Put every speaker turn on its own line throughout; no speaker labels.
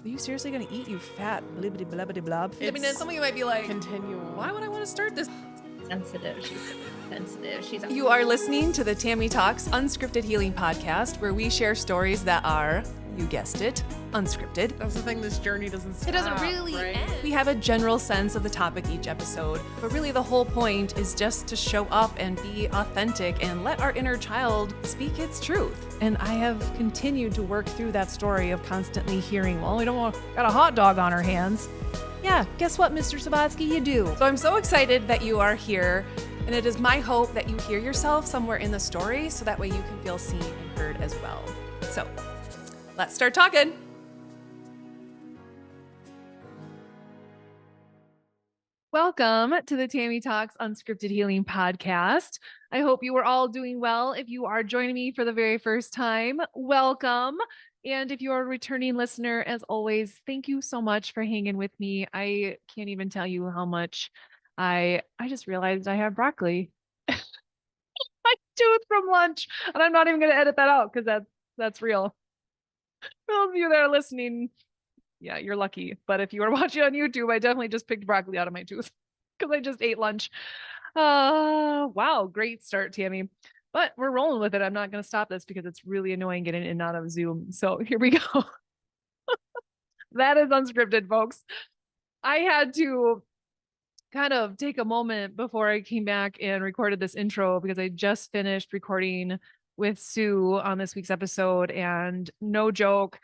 Are you seriously going to eat, you fat blibbity blabbity blob? I mean,
It's
some of you might be like,
continual.
why would I want to start this?
Sensitive. She's sensitive. She's
You are listening to the Tammy Talks Unscripted Healing Podcast, where we share stories that are, you guessed it, unscripted.
That's the thing, this journey doesn't stop.
It doesn't really
right?
end. We have a general sense of the topic each episode, but really the whole point is just to show up and be authentic and let our inner child speak its truth. And I have continued to work through that story of constantly hearing, well, we don't want, got a hot dog on our hands. Yeah, guess what, Mr. Sabatsky, you do. So I'm so excited that you are here, and it is my hope that you hear yourself somewhere in the story so that way you can feel seen and heard as well. So let's start talking. Welcome to the Tammy Talks Unscripted Healing Podcast. I hope you are all doing well. If you are joining me for the very first time, welcome. And if you are a returning listener, as always, thank you so much for hanging with me. I can't even tell you how much I just realized I have broccoli. My tooth from lunch. And I'm not even going to edit that out because that's real. For those of you that are listening, yeah, you're lucky. But if you are watching on YouTube, I definitely just picked broccoli out of my tooth because I just ate lunch. Wow, great start, Tammy. But we're rolling with it. I'm not going to stop this because it's really annoying getting in and out of Zoom. So here we go. That is unscripted, folks. I had to kind of take a moment before I came back and recorded this intro because I just finished recording with Sue on this week's episode. And no joke,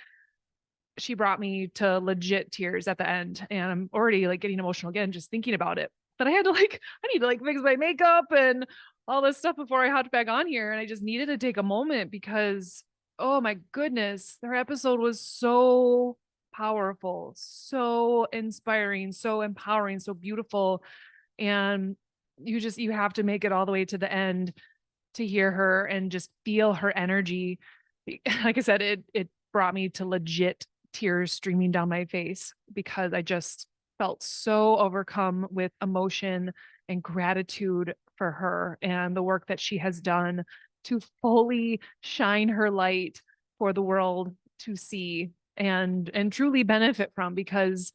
she brought me to legit tears at the end. And I'm already like getting emotional again, just thinking about it. But I had to I need to fix my makeup and all this stuff before I hopped back on here. And I just needed to take a moment because, oh my goodness, their episode was so powerful, so inspiring, so empowering, so beautiful. And you have to make it all the way to the end to hear her and just feel her energy. Like I said, it brought me to legit tears streaming down my face because I just felt so overcome with emotion and gratitude for her and the work that she has done to fully shine her light for the world to see and truly benefit from. Because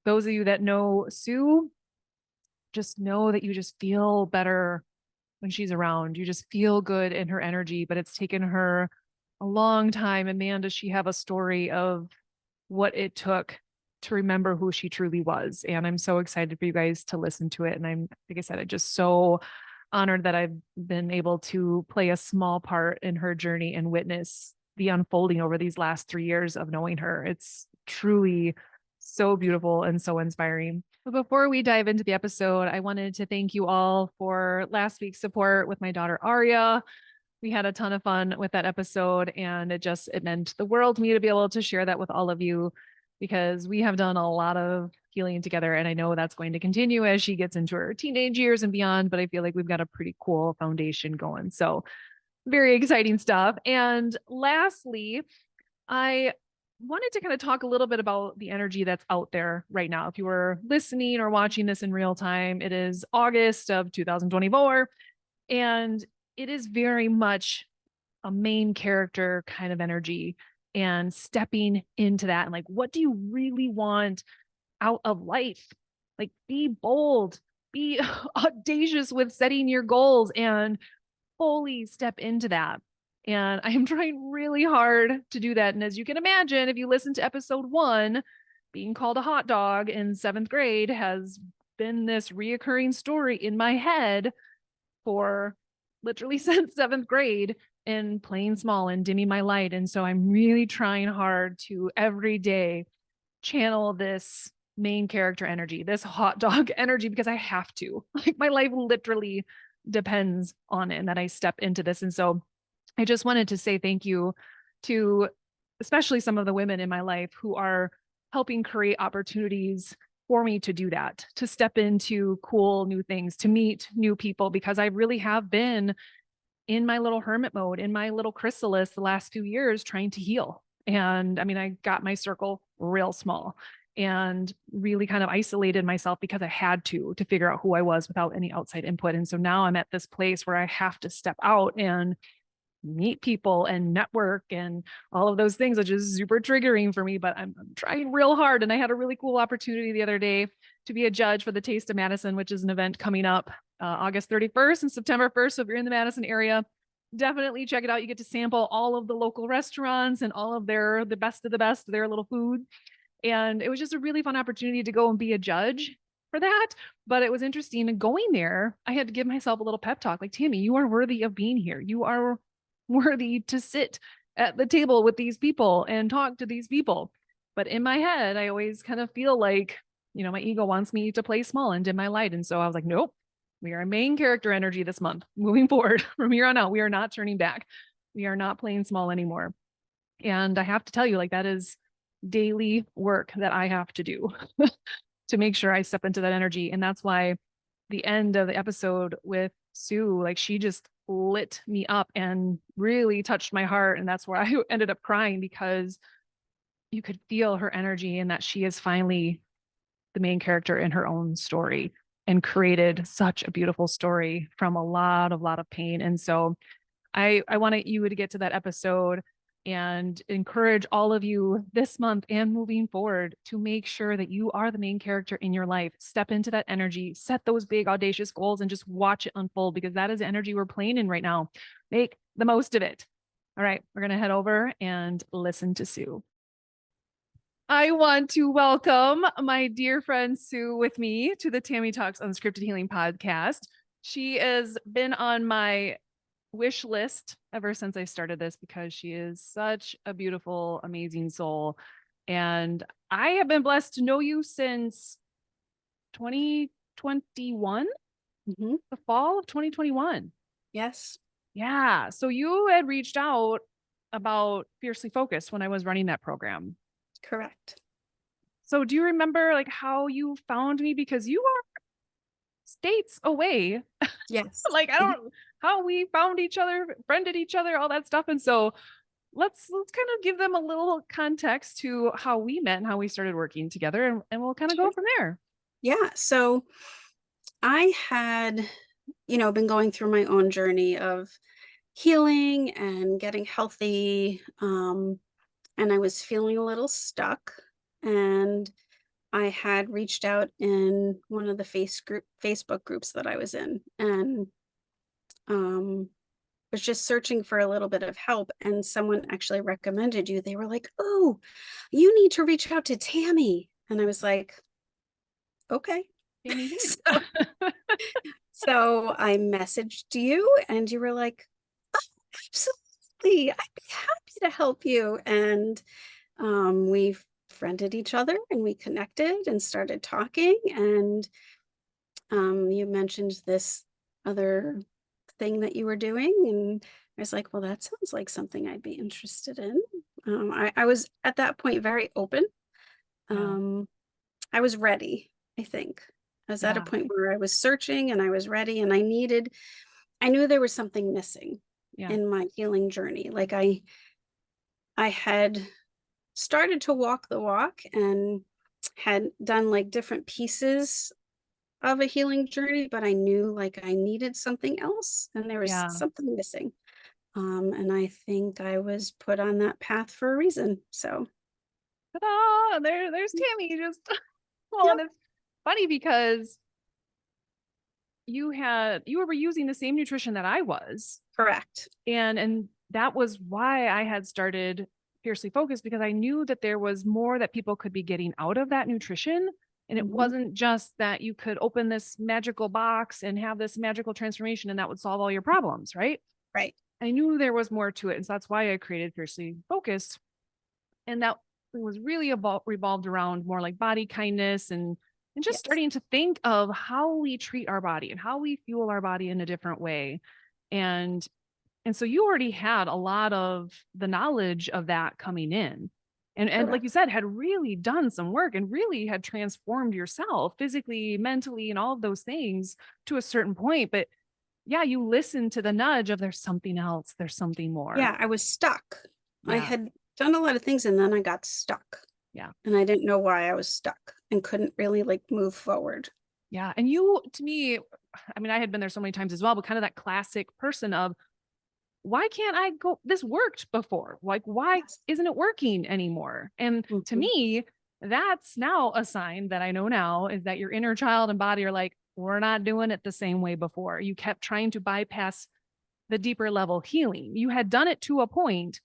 those of you that know Sue, just know that you just feel better when she's around. You just feel good in her energy, but it's taken her a long time. And man, does she have a story of what it took to remember who she truly was. And I'm so excited for you guys to listen to it. And I'm, like I said, I'm just so honored that I've been able to play a small part in her journey and witness the unfolding over these last 3 years of knowing her. It's truly so beautiful and so inspiring. But before we dive into the episode, I wanted to thank you all for last week's support with my daughter, Aria. We had a ton of fun with that episode, and it meant the world to me to be able to share that with all of you because we have done a lot of healing together. And I know that's going to continue as she gets into her teenage years and beyond, but I feel like we've got a pretty cool foundation going. So very exciting stuff. And lastly, I wanted to kind of talk a little bit about the energy that's out there right now. If you were listening or watching this in real time, it is August of 2024, and it is very much a main character kind of energy and stepping into that. And like, what do you really want out of life? Like, be bold, be audacious with setting your goals and fully step into that. And I am trying really hard to do that. And as you can imagine, if you listen to episode 1, being called a hot dog in 7th grade has been this reoccurring story in my head for literally since 7th grade, and playing small and dimming my light. And so I'm really trying hard to every day channel this main character energy, this hot dog energy, because I have to. Like, my life literally depends on it and that I step into this. And so I just wanted to say thank you to especially some of the women in my life who are helping create opportunities for me to do that, to step into cool new things, to meet new people, because I really have been in my little hermit mode, in my little chrysalis the last few years trying to heal. And I mean, I got my circle real small and really kind of isolated myself because I had to figure out who I was without any outside input. And so now I'm at this place where I have to step out and meet people and network and all of those things, which is super triggering for me, but I'm trying real hard. And I had a really cool opportunity the other day to be a judge for the Taste of Madison, which is an event coming up August 31st and September 1st. So if you're in the Madison area, definitely check it out. You get to sample all of the local restaurants and all of the best of the best, their little food. And it was just a really fun opportunity to go and be a judge for that. But it was interesting. And going there, I had to give myself a little pep talk like, Tammy, you are worthy of being here. You are worthy to sit at the table with these people and talk to these people. But in my head, I always kind of feel like, my ego wants me to play small and dim my light. And so I was like, nope, we are main character energy this month. Moving forward from here on out, we are not turning back. We are not playing small anymore. And I have to tell you, like, that is daily work that I have to do to make sure I step into that energy. And that's why the end of the episode with Sue, like, she just lit me up and really touched my heart. And that's where I ended up crying, because you could feel her energy and that she is finally the main character in her own story and created such a beautiful story from a lot of pain. And so I wanted you to get to that episode and encourage all of you this month and moving forward to make sure that you are the main character in your life. Step into that energy, set those big audacious goals, and just watch it unfold, because that is the energy we're playing in right now. Make the most of it. All right, we're going to head over and listen to Sue. I want to welcome my dear friend Sue with me to the Tammy Talks Unscripted Healing podcast. She has been on my wish list ever since I started this, because she is such a beautiful, amazing soul. And I have been blessed to know you since 2021, the fall of 2021.
Yes.
Yeah. So you had reached out about Fiercely Focused when I was running that program.
Correct.
So do you remember like how you found me? Because you are states away.
Yes.
Like, I don't how we found each other, friended each other, all that stuff. And so let's kind of give them a little context to how we met and how we started working together, and we'll kind of go from there.
Yeah. So I had, been going through my own journey of healing and getting healthy. And I was feeling a little stuck. And I had reached out in one of the Facebook groups that I was in, and was just searching for a little bit of help. And someone actually recommended you. They were like, "Oh, you need to reach out to Tammy." And I was like, "Okay."
Tammy,
so, so I messaged you, and you were like, "Oh, absolutely, I'd be happy to help you." And we friended each other, and we connected and started talking. And you mentioned this other thing that you were doing, and I was like, well, that sounds like something I'd be interested in. I was at that point very open. I was ready, I think. I was at a point where I was searching, and I was ready, and I knew there was something missing in my healing journey. Like I had started to walk the walk and had done like different pieces of a healing journey, but I knew like I needed something else, and there was something missing. And I think I was put on that path for a reason. So
ta-da! There's Tammy. Just well, and it's funny because you were using the same nutrition that I was.
Correct.
And that was why I had started Fiercely Focused, because I knew that there was more that people could be getting out of that nutrition. And it wasn't just that you could open this magical box and have this magical transformation and that would solve all your problems, right?
Right.
I knew there was more to it. And so that's why I created Fiercely Focused. And that was really revolved around more like body kindness and just starting to think of how we treat our body and how we fuel our body in a different way. And so you already had a lot of the knowledge of that coming in. And like you said, had really done some work and really had transformed yourself physically, mentally, and all of those things to a certain point. But yeah, you listened to the nudge of there's something else, there's something more.
Yeah, I was stuck. I
Yeah.
had done a lot of things, and then I got stuck.
Yeah.
And I didn't know why I was stuck and couldn't really like move forward.
Yeah. And you, to me, I mean, I had been there so many times as well, but kind of that classic person of why can't I go? This worked before. Like, why
Yes.
isn't it working anymore? And to
Mhm.
me, that's now a sign that I know now is that your inner child and body are like, we're not doing it the same way before. You kept trying to bypass the deeper level healing. You had done it to a point,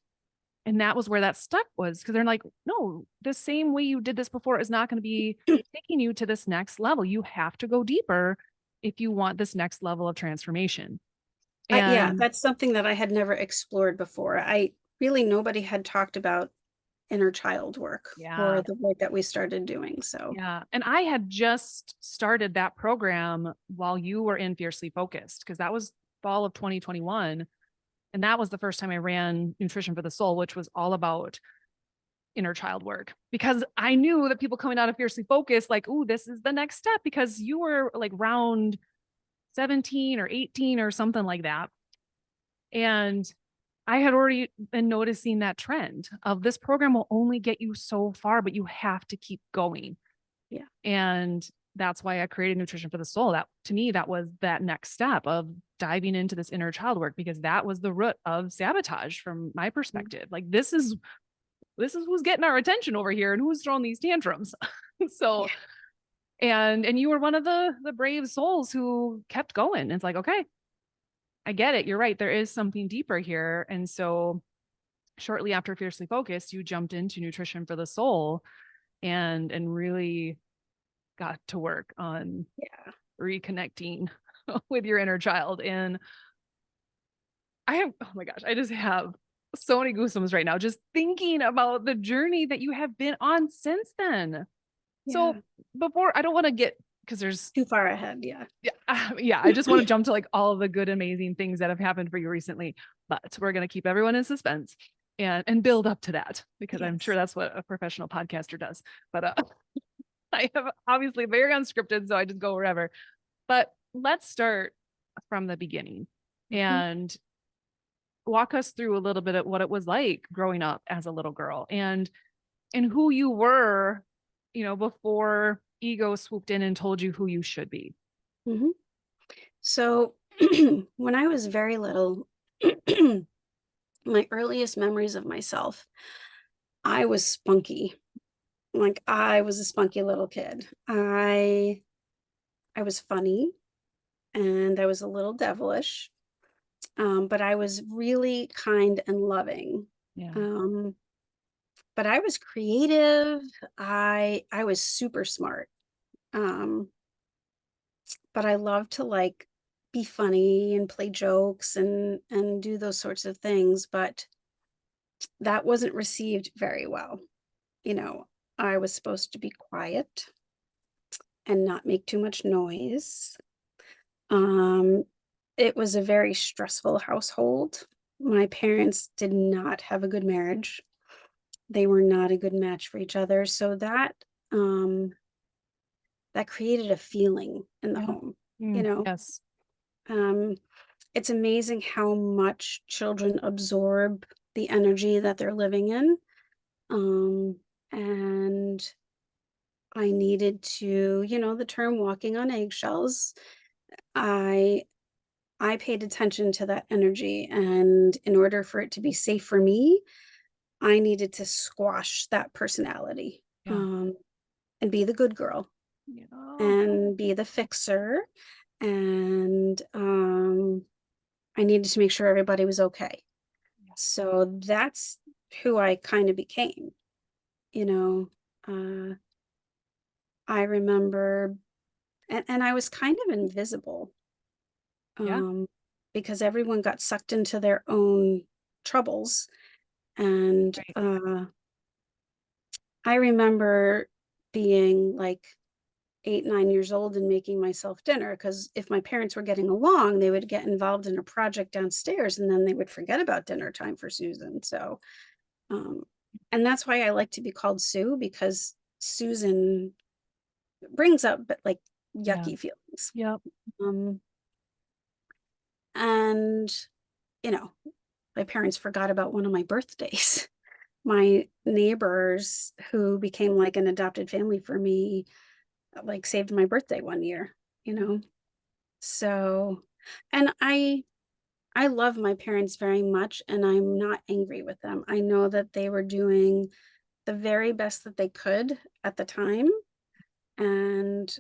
and that was where that stuck was because they're like, no, the same way you did this before is not going to be taking you to this next level. You have to go deeper if you want this next level of transformation.
Yeah,
And
that's something that I had never explored before. Nobody had talked about inner child work or
yeah,
the work that we started doing. So,
yeah. And I had just started that program while you were in Fiercely Focused because that was fall of 2021. And that was the first time I ran Nutrition for the Soul, which was all about inner child work because I knew that people coming out of Fiercely Focused, like, ooh, this is the next step because you were like round 17 or 18 or something like that. And I had already been noticing that trend of this program will only get you so far, but you have to keep going.
yeah.
And that's why I created Nutrition for the Soul. That to me, that was that next step of diving into this inner child work because that was the root of sabotage from my
Mm.
perspective. Like this is who's getting our attention over here and who's throwing these tantrums. So
Yeah.
and you were one of the brave souls who kept going. It's like, okay, I get it. You're right. There is something deeper here. And so shortly after Fiercely Focused, you jumped into Nutrition for the Soul and really got to work on
Yeah.
reconnecting with your inner child. And I have, oh my gosh, I just have so many goosebumps right now just thinking about the journey that you have been on since then.
Yeah.
So before, I don't want to get because there's
Too far ahead. Yeah.
yeah, I just want to jump to like all of the good, amazing things that have happened for you recently, but we're going to keep everyone in suspense and build up to that because I'm sure
Yes.
that's what a professional podcaster does. But I have obviously very unscripted, so I just go wherever. But let's start from the beginning
Mhm.
and walk us through a little bit of what it was like growing up as a little girl and who you were, before ego swooped in and told you who you should be.
Mhm. So, when I was very little, my earliest memories of myself, I was spunky. Like, I was a spunky little kid. I was funny, and I was a little devilish, but I was really kind and loving.
Yeah.
Um, but I was creative. I was super smart. Um, but I love to, like, be funny and play jokes and do those sorts of things, but that wasn't received very well. You know, I was supposed to be quiet and not make too much noise. Um, it was a very stressful household. My parents did not have a good marriage. They were not a good match for each other, so um, that created a feeling in the
Yeah.
home, you know?
Yes.
Um, it's amazing how much children absorb the energy that they're living in. Um, and I needed to, the term walking on eggshells. I I paid attention to that energy, and in order for it to be safe for me, I needed to squash that personality,
Yeah.
and be the good girl
Yeah.
and be the fixer, and I needed to make sure everybody was okay.
Yeah.
So that's who I kind of became, you know. Uh, I remember, and I was kind of invisible,
Yeah.
um, because everyone got sucked into their own troubles. And
Right.
I remember being like 8, 9 years old and making myself dinner because if my parents were getting along, they would get involved in a project downstairs and then they would forget about dinner time for Susan. So, um, and that's why I like to be called Sue because Susan brings up like
Yeah.
yucky feelings.
Yep.
Um, and, you know, my parents forgot about one of my birthdays. My neighbors, who became like an adopted family for me, like saved my birthday one year, you know? So, and I love my parents very much, and I'm not angry with them. I know that they were doing the very best that they could at the time, and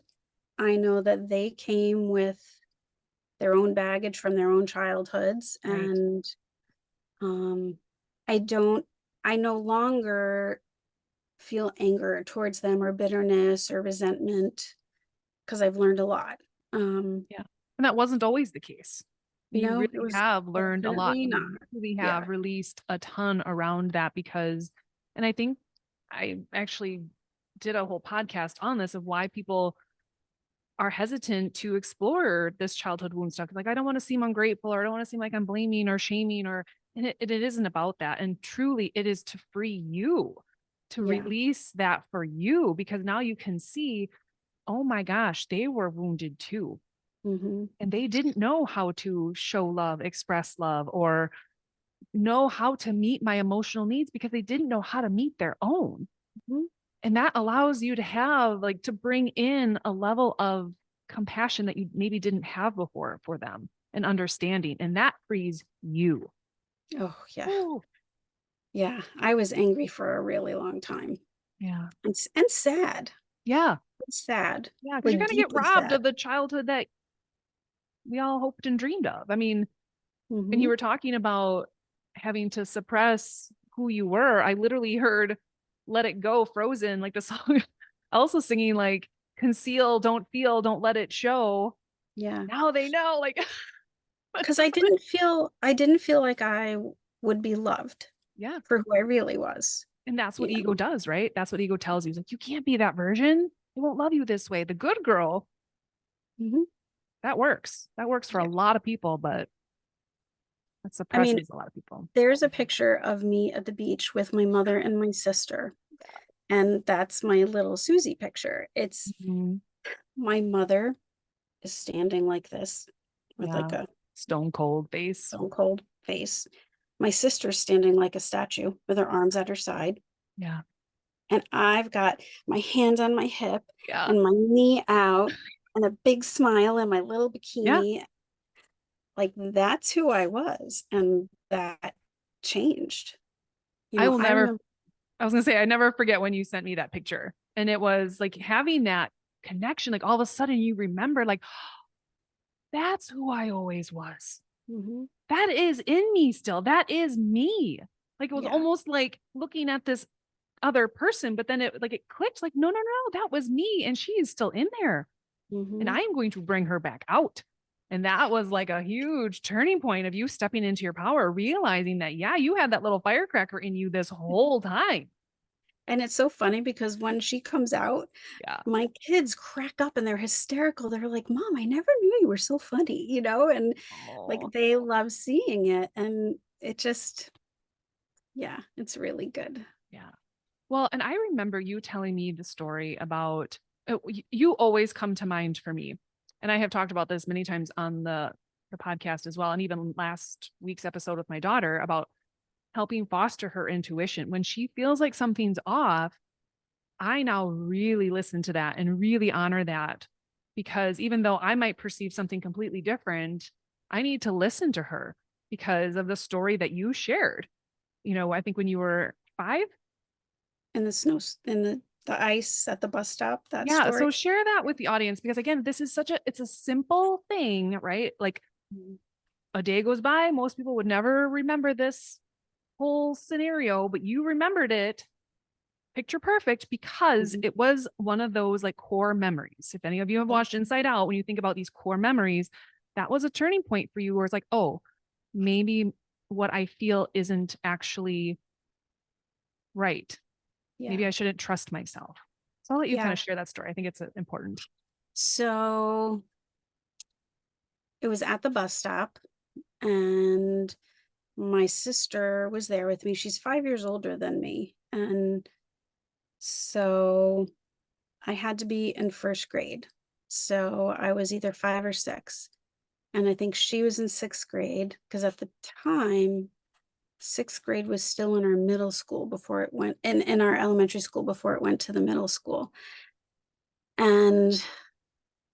I know that they came with their own baggage from their own childhoods,
Right.
and, um, I don't I no longer feel anger towards them or bitterness or resentment because 'cause I've learned a lot.
Yeah. And that wasn't always the case. You
No, it
really
was
have learned a lot.
definitely
You
not.
really
Yeah.
have released a ton around that because, and I think I actually did a whole podcast on this of why people are hesitant to explore this childhood wound stuff. Like, I don't want to seem ungrateful or I don't want to seem like I'm blaming or shaming or, and it isn't about that. And truly, it is to free you, to
Yeah.
release that for you, because now you can see, oh my gosh, they were wounded too.
Mhm.
And they didn't know how to show love, express love, or know how to meet my emotional needs because they didn't know how to meet their own.
Mhm.
And that allows you to have, like, to bring in a level of compassion that you maybe didn't have before for them and understanding. And that frees you.
Oh, yeah.
Oh,
Yeah. I was angry for a really long time
yeah.
and sad.
Yeah.
Sad,
Yeah. Cause you're
like,
going to get
deeply
robbed
sad.
of the childhood that we all hoped and dreamed of. I mean, when you
Mhm.
were talking about having to suppress who you were, I literally heard Let It Go Frozen, like the song also singing like conceal, don't feel, don't let it show.
Yeah.
Now they know, like
'Cause
it's like,
I didn't feel like I would be loved
yeah.
for who I really was,
And that's
you
what ego
know?
does, right? That's what ego tells you. It's like, you can't be that version. They won't love you this way. The good girl,
Mhm.
that works. That works for a
Yeah.
lot of people, but that
I mean,
suppresses a lot of people.
there's a picture of me at the beach with my mother and my sister, and that's my little Susie picture. It's
Mhm.
my mother is standing like this with, like,
Yeah.
a
Stone cold face.
stone cold face. My sister's standing like a statue with her arms at her side,
Yeah.
and I've got my hands on my hip
Yeah.
and my knee out and a big smile and my little
Yeah.
bikini. Like, that's who I was, and that changed.
I will
I
never,
remember.
I was gonna say, I never forget when you sent me that picture. And it was like having that connection, like all of a sudden you remember, like, that's who I always was.
Mhm.
That is in me still. That is me. Like it was
Yeah.
almost like looking at this other person, but then it clicked like, no, no, no, that was me. And she is still in there. And
Mhm.
I'm going to bring her back out. And that was like a huge turning point of you stepping into your power, realizing that, yeah, you had that little firecracker in you this whole time.
And it's so funny because when she comes out,
Yeah.
my kids crack up and they're hysterical. They're like, "Mom, I never knew you were so funny," and, like,
Oh,
they love seeing it, and it just yeah, it's really good.
yeah. Well, and I remember you telling me the story about you always come to mind for me. And I have talked about this many times on the podcast as well, and even last week's episode with my daughter about helping foster her intuition. When she feels like something's off, I now really listen to that and really honor that because even though I might perceive something completely different, I need to listen to her because of the story that you shared. I think when you were 5.
In the snow in the ice at the bus stop, that
Yeah,
story.
so share that with the audience because again, this is it's a simple thing, right? Like
Mhm.
a day goes by, most people would never remember this whole scenario, but you remembered it picture perfect because
Mhm.
it was one of those like core memories. If any of you have
Yeah.
watched Inside Out, when you think about these core memories, that was a turning point for you where it's like, oh, maybe what I feel isn't actually right. Maybe
Yeah.
I shouldn't trust myself. So I'll let you kind
Yeah.
of share that story. I think it's important.
So, it was at the bus stop, and my sister was there with me. She's 5 years older than me, and so I had to be in 1st grade. So I was either 5 or 6, and I think she was in 6th grade because at the time, 6th grade was still in our middle school before it went in our elementary school before it went to the middle school, and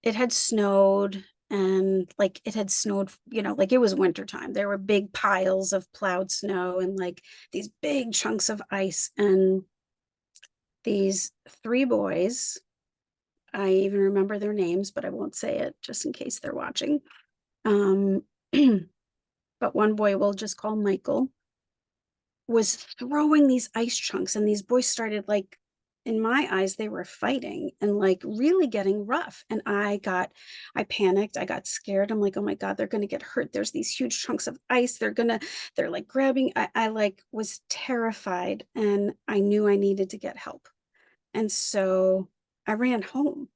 it had snowed, and like it had snowed, like it was wintertime. There were big piles of plowed snow and like these big chunks of ice. And these three boys, I even remember their names, but I won't say it just in case they're watching. Um, but one boy we'll just call Michael was throwing these ice chunks, and these boys started like, in my eyes, they were fighting and like really getting rough. And I panicked, I got scared. I'm like, oh my God, they're gonna get hurt. There's these huge chunks of ice. They're like grabbing. I like was terrified, and I knew I needed to get help. And so I ran home.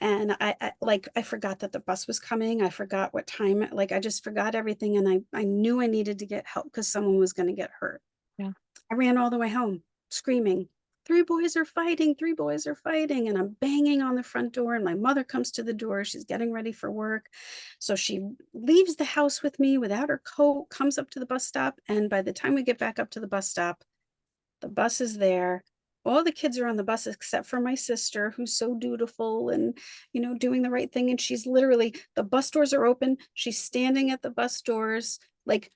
And I forgot that the bus was coming. I forgot what time, like I just forgot everything. And I knew I needed to get help because someone was going to get hurt.
Yeah.
I ran all the way home screaming, three boys are fighting, three boys are fighting. And I'm banging on the front door. And my mother comes to the door. She's getting ready for work. So she leaves the house with me without her coat, comes up to the bus stop. And by the time we get back up to the bus stop, the bus is there. All the kids are on the bus except for my sister, who's so dutiful and, doing the right thing. And she's literally, the bus doors are open. She's standing at the bus doors, like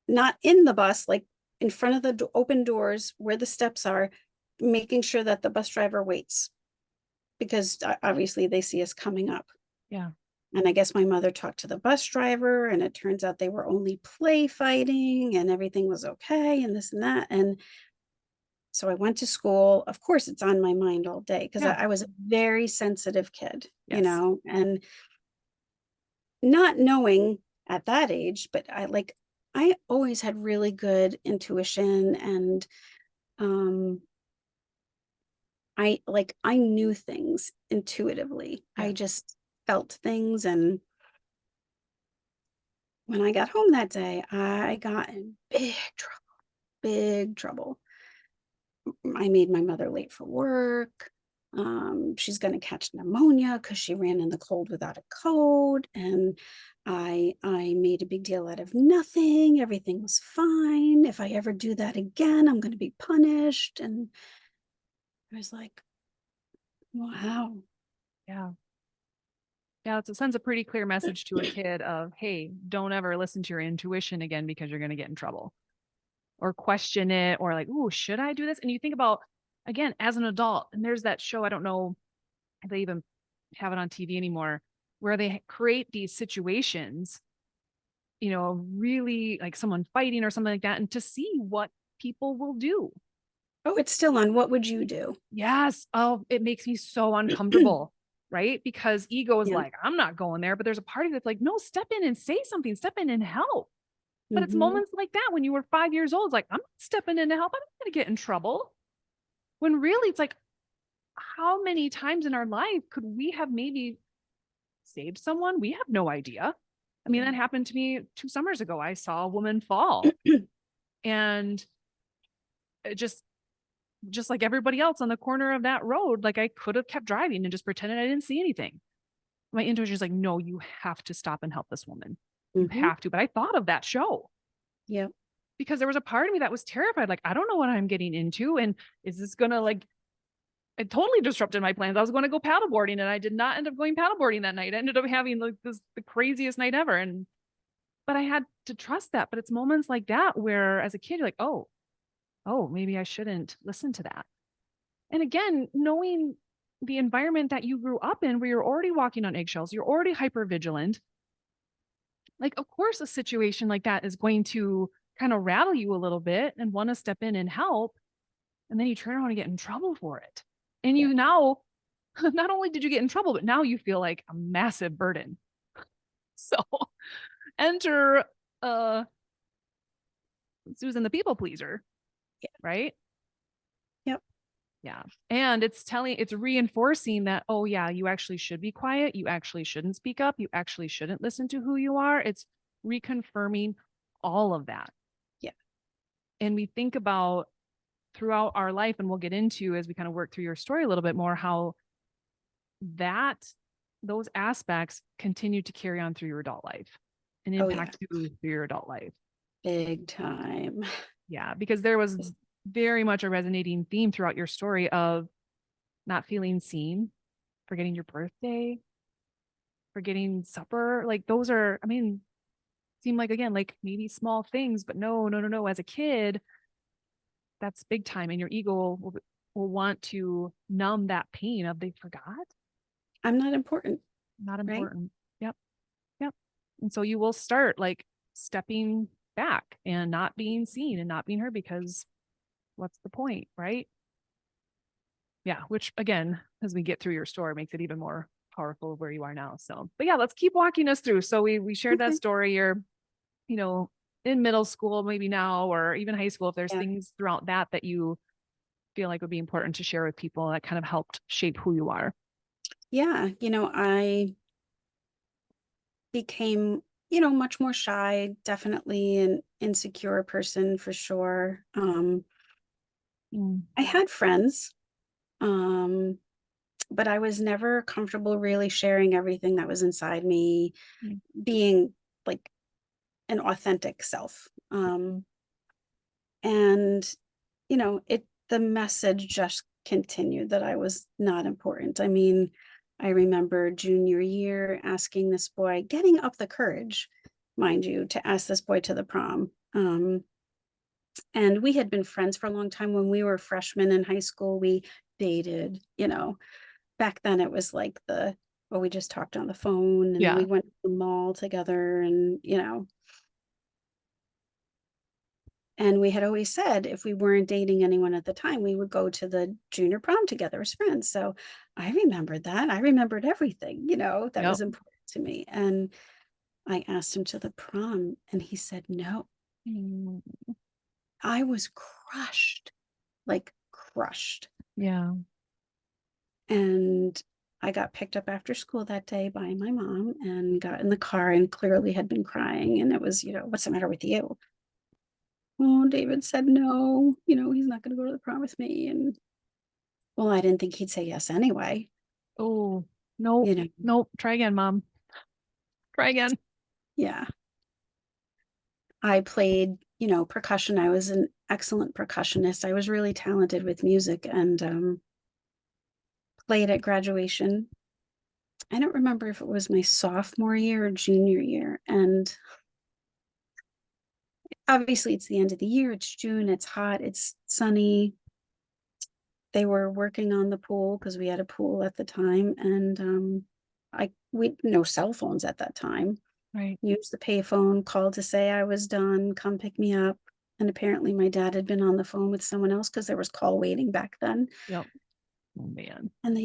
not in the bus, like in front of the open doors where the steps are, making sure that the bus driver waits because obviously they see us coming up.
Yeah.
And I guess my mother talked to the bus driver, and it turns out they were only play fighting and everything was okay and this and that. And so I went to school. Of course, it's on my mind all day because
Yeah.
I was a very sensitive kid,
Yes.
and not knowing at that age, but I always had really good intuition, and um I knew things intuitively.
Yeah.
I just felt things. And when I got home that day, I got in big trouble. I made my mother late for work. She's going to catch pneumonia because she ran in the cold without a coat, and I made a big deal out of nothing. Everything was fine. If I ever do that again, I'm going to be punished. And I was like, wow.
Yeah. Yeah. It sends a pretty clear message to a kid of, hey, don't ever listen to your intuition again because you're going to get in trouble or question it or like, oh, should I do this? And you think about, again, as an adult, and there's that show, I don't know if they even have it on TV anymore, where they create these situations, really like someone fighting or something like that, and to see what people will do.
Oh, it's still on. What would you do?
Yes. Oh, it makes me so uncomfortable, right? Because ego is
Yeah.
like, I'm not going there. But there's a party that's like, no, step in and say something, step in and help. But it's
Hmm.
moments like that when you were 5 years old, it's like, I'm not stepping in to help. I'm not going to get in trouble. When really it's like, how many times in our life could we have maybe saved someone? We have no idea. I mean,
Yeah.
that happened to me 2 summers ago. I saw a woman fall and it just like everybody else on the corner of that road, like I could have kept driving and just pretended I didn't see anything. My intuition is like, no, you have to stop and help this woman. You
Hmm.
have to. But I thought of that show
Yeah.
because there was a part of me that was terrified. Like, I don't know what I'm getting into. And is this going to like, it totally disrupted my plans. I was going to go paddleboarding and I did not end up going paddleboarding that night. I ended up having like the craziest night ever. But I had to trust that. But it's moments like that where as a kid, you're like, oh, maybe I shouldn't listen to that. And again, knowing the environment that you grew up in where you're already walking on eggshells, you're already hyper vigilant. Like, of course, a situation like that is going to kind of rattle you a little bit and want to step in and help. And then you turn around and get in trouble for it. And
Yeah.
you now, not only did you get in trouble, but now you feel like a massive burden. So enter Susan the people pleaser,
Yeah.
right?
Yep.
Yeah. And it's reinforcing that, oh, yeah, you actually should be quiet. You actually shouldn't speak up. You actually shouldn't listen to who you are. It's reconfirming all of that.
Yeah.
And we think about throughout our life, and we'll get into as we kind of work through your story a little bit more, how that those aspects continue to carry on through your adult life and
Oh yeah.
impact you through your adult life.
Big time.
Yeah. Because there was very much a resonating theme throughout your story of not feeling seen, forgetting your birthday, forgetting supper. Like those are, I mean, seem like, again, like maybe small things, but no. As a kid, that's big time. And your ego will want to numb that pain of they forgot.
I'm not important,
Not
right?
important. Yep. Yep. And so you will start like stepping back and not being seen and not being heard because what's the point, right? Yeah. Which again, as we get through your story, makes it even more powerful of where you are now. So, but yeah, let's keep walking us through. So we shared that
Okay.
story. You're, you know, in middle school, maybe now, or even high school, if there's
Yeah.
things throughout that you feel like would be important to share with people that kind of helped shape who you are.
Yeah. I became, much more shy, definitely an insecure person for sure.
Mm,
I had friends, um, but I was never comfortable really sharing everything that was inside me,
mm,
being like an authentic self. And, the message just continued that I was not important. I mean, I remember junior year asking this boy, getting up the courage, mind you, to ask this boy to the prom. And we had been friends for a long time. When we were freshmen in high school, we dated. Back then it was like we just talked on the phone and we
yeah.
went to the mall together and we had always said if we weren't dating anyone at the time, we would go to the junior prom together as friends. So I remembered that. I remembered everything, that
Yep.
was important to me. And I asked him to the prom and he said no.
Mm,
I was crushed, like crushed.
yeah.
And I got picked up after school that day by my mom and got in the car and clearly had been crying. And it was, what's the matter with you? Oh, David said no, he's not going to go to the prom with me. And well, I didn't think he'd say yes anyway,
Oh, nope.
you know.
Nope. Try again, mom. Try again.
Yeah. I played, percussion. I was an excellent percussionist. I was really talented with music and played at graduation. I don't remember if it was my sophomore year or junior year. And obviously, it's the end of the year. It's June. It's hot. It's sunny. They were working on the pool because we had a pool at the time, and we no cell phones at that time.
Right.
Used the payphone, called to say I was done, come pick me up. And apparently, my dad had been on the phone with someone else because there was call waiting back then.
Yep. Oh man.
And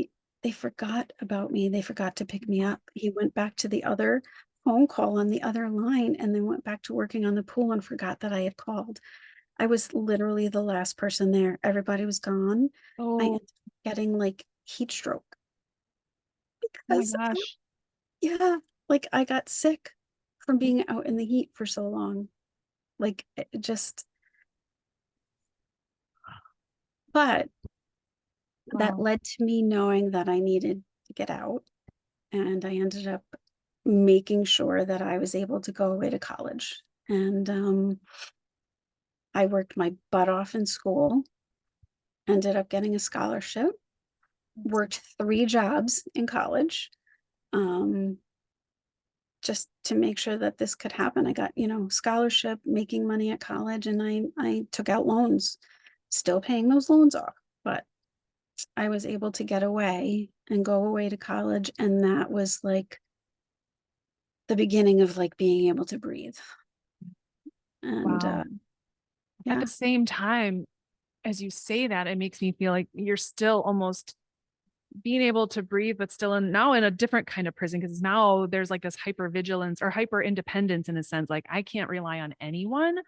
they forgot about me. They forgot to pick me up. He went back to the other phone call on the other line and then went back to working on the pool and forgot that I had called. I was literally the last person there. Everybody was gone. I
Oh,
ended up getting like heat stroke
oh my
because
gosh.
yeah, like I got sick from being out in the heat for so long. Like it just but that
Wow.
led to me knowing that I needed to get out and I ended up making sure that I was able to go away to college. And I worked my butt off in school, ended up getting a scholarship, worked 3 jobs in college, um, just to make sure that this could happen. I got, scholarship, making money at college, and I took out loans, still paying those loans off. But I was able to get away and go away to college. And that was like the beginning of like being able to breathe. And
Wow. At
yeah,
the same time, as you say that, it makes me feel like you're still almost being able to breathe, but still now in a different kind of prison because now there's like this hyper vigilance or hyper independence in a sense. Like I can't rely on anyone.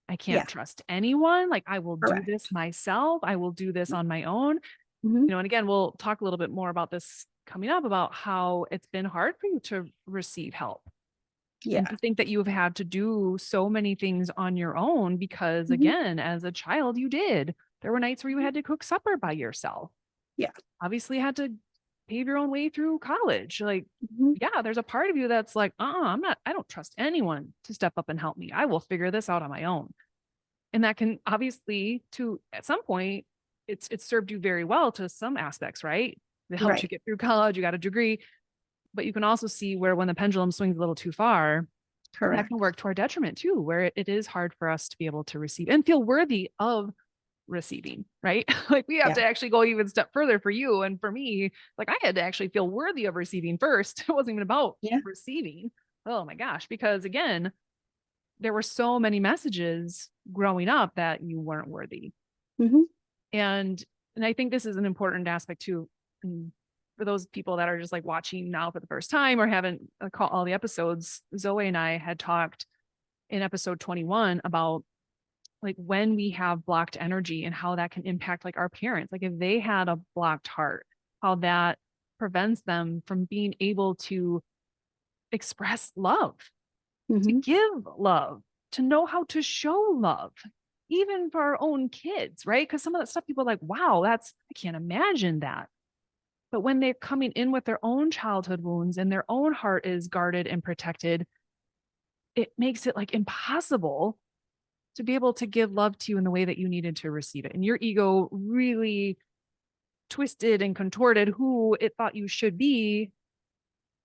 I
yeah,
can't trust anyone. Like I will do this
correct.
myself. I will do this on my own.
Mhm.
And again, we'll talk a little bit more about this coming up about how it's been hard for you to receive help and
Yeah.
to think that you've had to do so many things on your own because
Mhm.
again, as a child, you did. There were nights where you had to cook supper by yourself.
Yeah.
Obviously had to pave your own way through college. Like,
Mhm.
yeah, there's a part of you that's like, I don't trust anyone to step up and help me. I will figure this out on my own. And that can obviously to at some point, it's served you very well to some aspects, right? It helped
Right.
you get through college, you got a degree. but you can also see where when the pendulum swings a little too far, that can work to our detriment too, where it is hard for us to be able to receive and feel worthy of receiving, right? Like we have to actually go even step further for you. And for me, like I had to actually feel worthy of receiving first. It wasn't even about receiving. Oh my gosh. Because again, there were so many messages growing up that you weren't worthy.
Mm-hmm.
And I think this is an important aspect too. And for those people that are just like watching now for the first time or haven't caught all the episodes, Zoe and I had talked in episode 21 about like when we have blocked energy and how that can impact like our parents. Like if they had a blocked heart, how that prevents them from being able to express love, to give love, to know how to show love, even for our own kids, right? Because some of that stuff people are like, wow, I can't imagine that. But when they're coming in with their own childhood wounds and their own heart is guarded and protected, it makes it like impossible to be able to give love to you in the way that you needed to receive it. And your ego really twisted and contorted who it thought you should be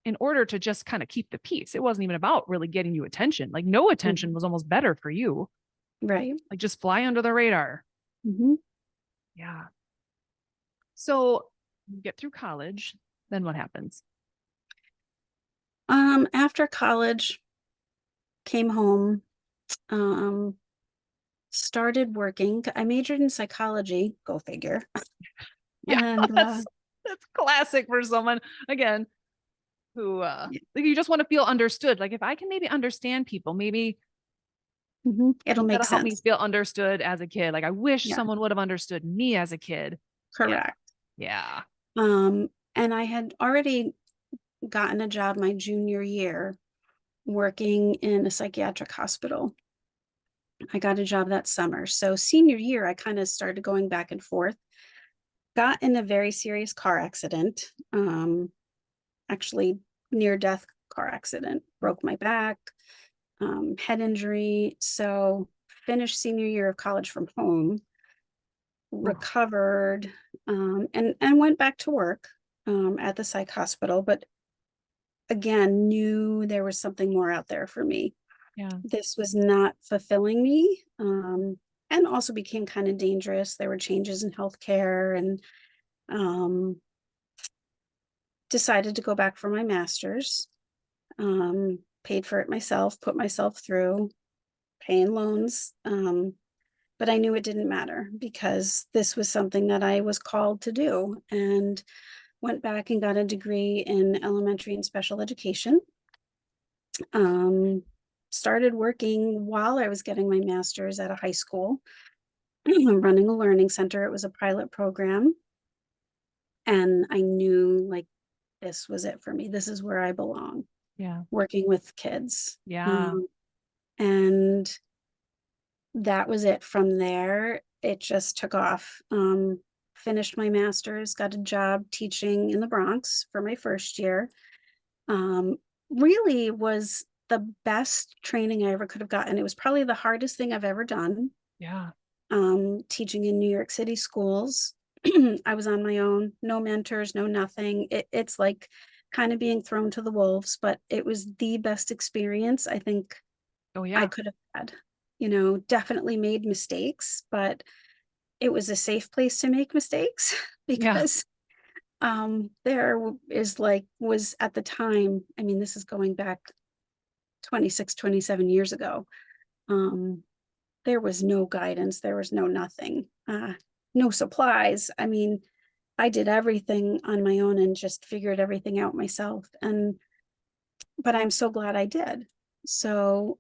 in order to just kind of keep the peace. It wasn't even about really getting you attention. Like no attention was almost better for you.
Right.
Like just fly under the radar. Yeah. So you get through college, then what happens?
After college, came home, started working. I majored in psychology, go figure.
Yeah,
and
that's classic for someone again who like you just want to feel understood. Like if I can maybe understand people, maybe
it'll make
that'll help me
sense.
feel understood as a kid. Like I wish someone would have understood me as a kid.
Correct.
Yeah.
And I had already gotten a job my junior year working in a psychiatric hospital. I got a job that summer. So senior year, I kind of started going back and forth. Got in a very serious car accident, actually near death car accident, broke my back, head injury. So finished senior year of college from home, recovered, and went back to work at the psych hospital, but again, knew there was something more out there for me.
Yeah.
This was not fulfilling me, and also became kind of dangerous. There were changes in healthcare, and decided to go back for my master's. Paid for it myself, put myself through paying loans. But I knew it didn't matter because this was something that I was called to do, and went back and got a degree in elementary and special education. Started working while I was getting my master's at a high school, running a learning center. It was a pilot program. And I knew like this was it for me. This is where I belong.
Yeah.
Working with kids.
Yeah.
And that was it. From there, it just took off. Finished my master's, got a job teaching in the Bronx for my first year. Really was the best training I ever could have gotten. It was probably the hardest thing I've ever done.
Yeah.
Teaching in New York City schools. I was on my own, no mentors, no nothing. It's like kind of being thrown to the wolves, but it was the best experience I think I could have had. Definitely made mistakes, but it was a safe place to make mistakes because there was at the time, I mean, this is going back 26, 27 years ago. There was no guidance, there was no nothing, no supplies. I mean, I did everything on my own and just figured everything out myself. But I'm so glad I did. So,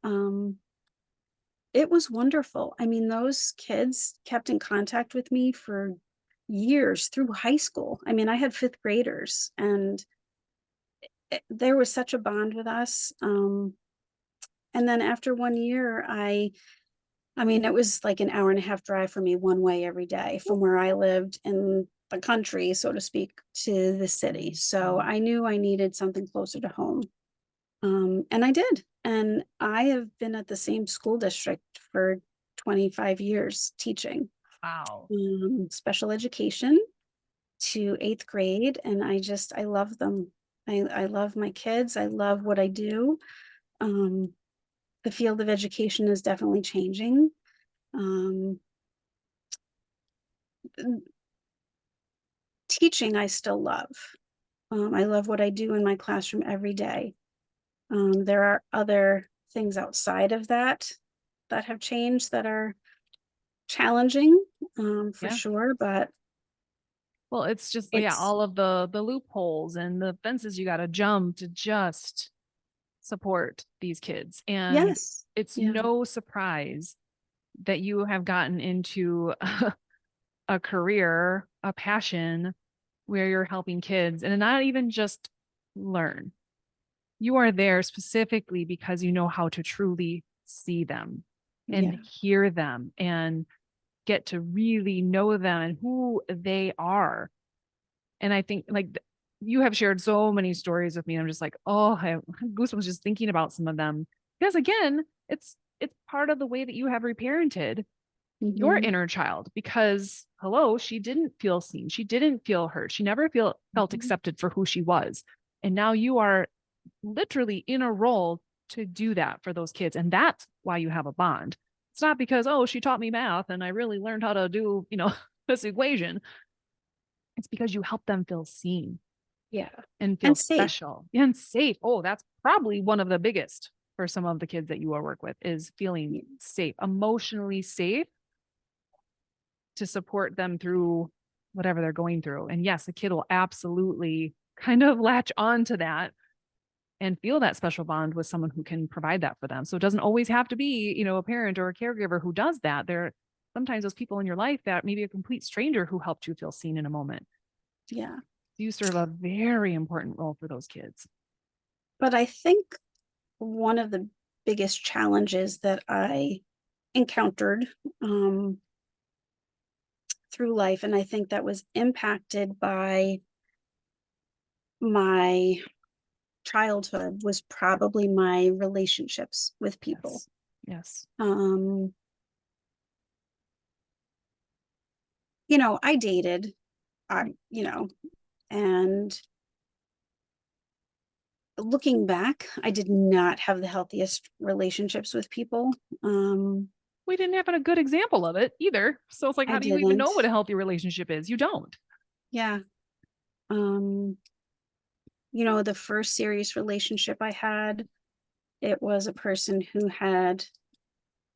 it was wonderful. I mean, those kids kept in contact with me for years through high school. I mean, I had fifth graders, and there was such a bond with us. And then after 1 year, I mean, it was like an hour and a half drive for me one way every day from where I lived in the country, so to speak, to the city. So I knew I needed something closer to home. And I did. And I have been at the same school district for 25 years teaching.
Wow.
Special education to eighth grade. And I love them. I love my kids. I love what I do. Um, the field of education is definitely changing. Um, teaching, I still love. I love what I do in my classroom every day. There are other things outside of that that have changed that are challenging, for
Yeah.
sure, but
Well, it's just, yeah,
it's
all of the loopholes and the fences you got to jump to just support these kids. And
yes.
it's
Yeah.
no surprise that you have gotten into a career, a passion where you're helping kids and not even just learn. You are there specifically because you know how to truly see them and
Yeah.
hear them and get to really know them and who they are. And I think like you have shared so many stories with me. I'm just like, oh, I have goosebumps just thinking about some of them. Because again, it's part of the way that you have reparented your
Mhm.
inner child because hello, she didn't feel seen. She didn't feel heard. She never felt
Mhm.
accepted for who she was. And now you are literally in a role to do that for those kids. And that's why you have a bond. It's not because, oh, she taught me math and I really learned how to do, this equation. It's because you help them feel seen
Yeah.
and feel
And safe.
special and safe. Oh, that's probably one of the biggest for some of the kids that you work with is feeling
Yeah.
safe, emotionally safe to support them through whatever they're going through. And yes, the kid will absolutely kind of latch on to that and feel that special bond with someone who can provide that for them. So it doesn't always have to be, a parent or a caregiver who does that. There sometimes those people in your life that maybe a complete stranger who helped you feel seen in a moment.
Yeah.
You serve a very important role for those kids.
But I think one of the biggest challenges that I encountered, through life, and I think that was impacted by my childhood, was probably my relationships with people.
Yes. Yes.
Um, I dated, and looking back, I did not have the healthiest relationships with people. Um,
We didn't have a good example of it either. So it's like,
I
how do you even know
didn't.
what a healthy relationship is? You don't.
Yeah. Um, the first serious relationship I had, it was a person who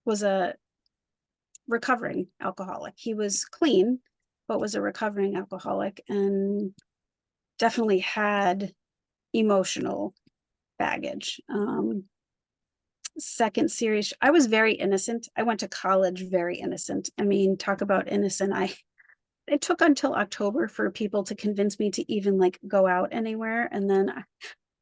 was a recovering alcoholic. He was clean, but was a recovering alcoholic and definitely had emotional baggage. Second series, I was very innocent. I went to college very innocent. I mean, talk about innocent. It took until October for people to convince me to even like go out anywhere. And then I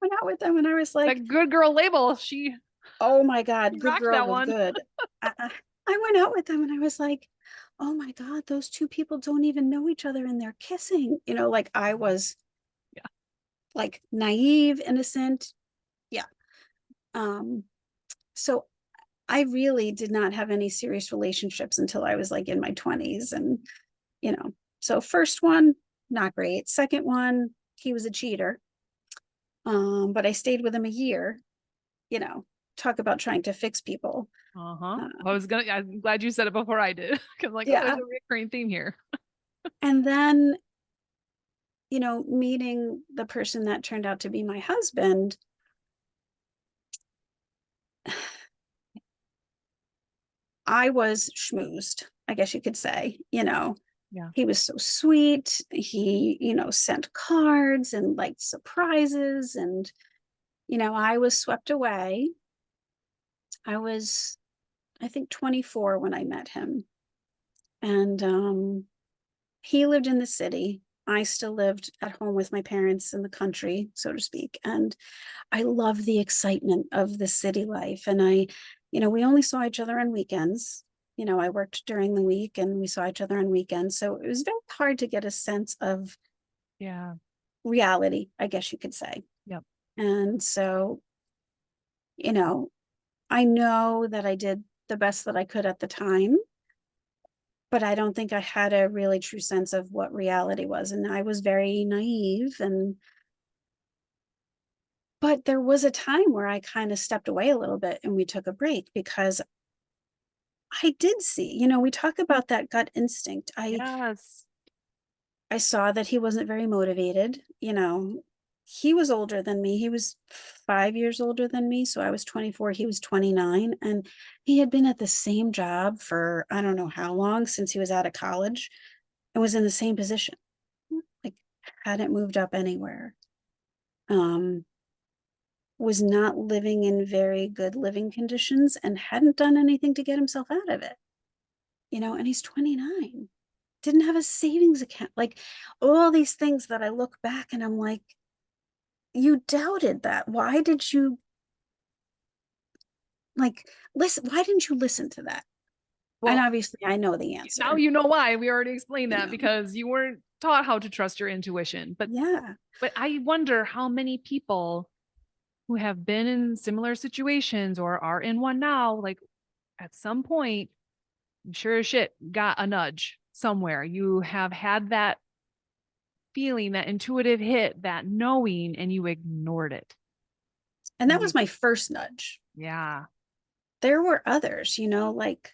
went out with them and I was like,
That good girl label, she
oh my God, good
rocked
girl
that
was
one.
good. I went out with them and I was like, oh my God, those two people don't even know each other and they're kissing. Like I was
Yeah.
like naive, innocent. Yeah. Um, so I really did not have any serious relationships until I was like in my 20s. And, so first one, not great. Second one, he was a cheater. But I stayed with him a year, you know, talk about trying to fix people.
Uh-huh.
Uh,
I'm glad you said it before I did. Cause like, oh, there's
yeah.
a recurring theme here.
And then, meeting the person that turned out to be my husband, I was schmoozed, I guess you could say.
Yeah.
He was so sweet. He, sent cards and like surprises. And, I was swept away. I was, I think, 24 when I met him. And he lived in the city. I still lived at home with my parents in the country, so to speak. And I love the excitement of the city life. And we only saw each other on weekends. I worked during the week and we saw each other on weekends. So it was very hard to get a sense of
Yeah.
reality, I guess you could say.
Yep.
And so, you know, I know that I did the best that I could at the time, but I don't think I had a really true sense of what reality was. And I was very naive and But there was a time where I kind of stepped away a little bit and we took a break because I did see, we talk about that gut instinct.
Yes.
I saw that he wasn't very motivated. He was older than me. He was 5 years older than me. So I was 24, he was 29. And he had been at the same job for I don't know how long, since he was out of college, and was in the same position. Like, hadn't moved up anywhere. Was not living in very good living conditions and hadn't done anything to get himself out of it. And he's 29. Didn't have a savings account. Like, all these things that I look back and I'm like, you doubted that. Why did you listen? Why didn't you listen to that? And
Well,
obviously I know the
now
answer.
you know why. We already explained
You
that
know,
because you weren't taught how to trust your intuition. But
yeah.
but I wonder how many people who have been in similar situations or are in one now, like at some point, sure as shit, got a nudge somewhere. You have had that feeling, that intuitive hit, that knowing, and you ignored it.
And that was my first nudge.
Yeah.
There were others, like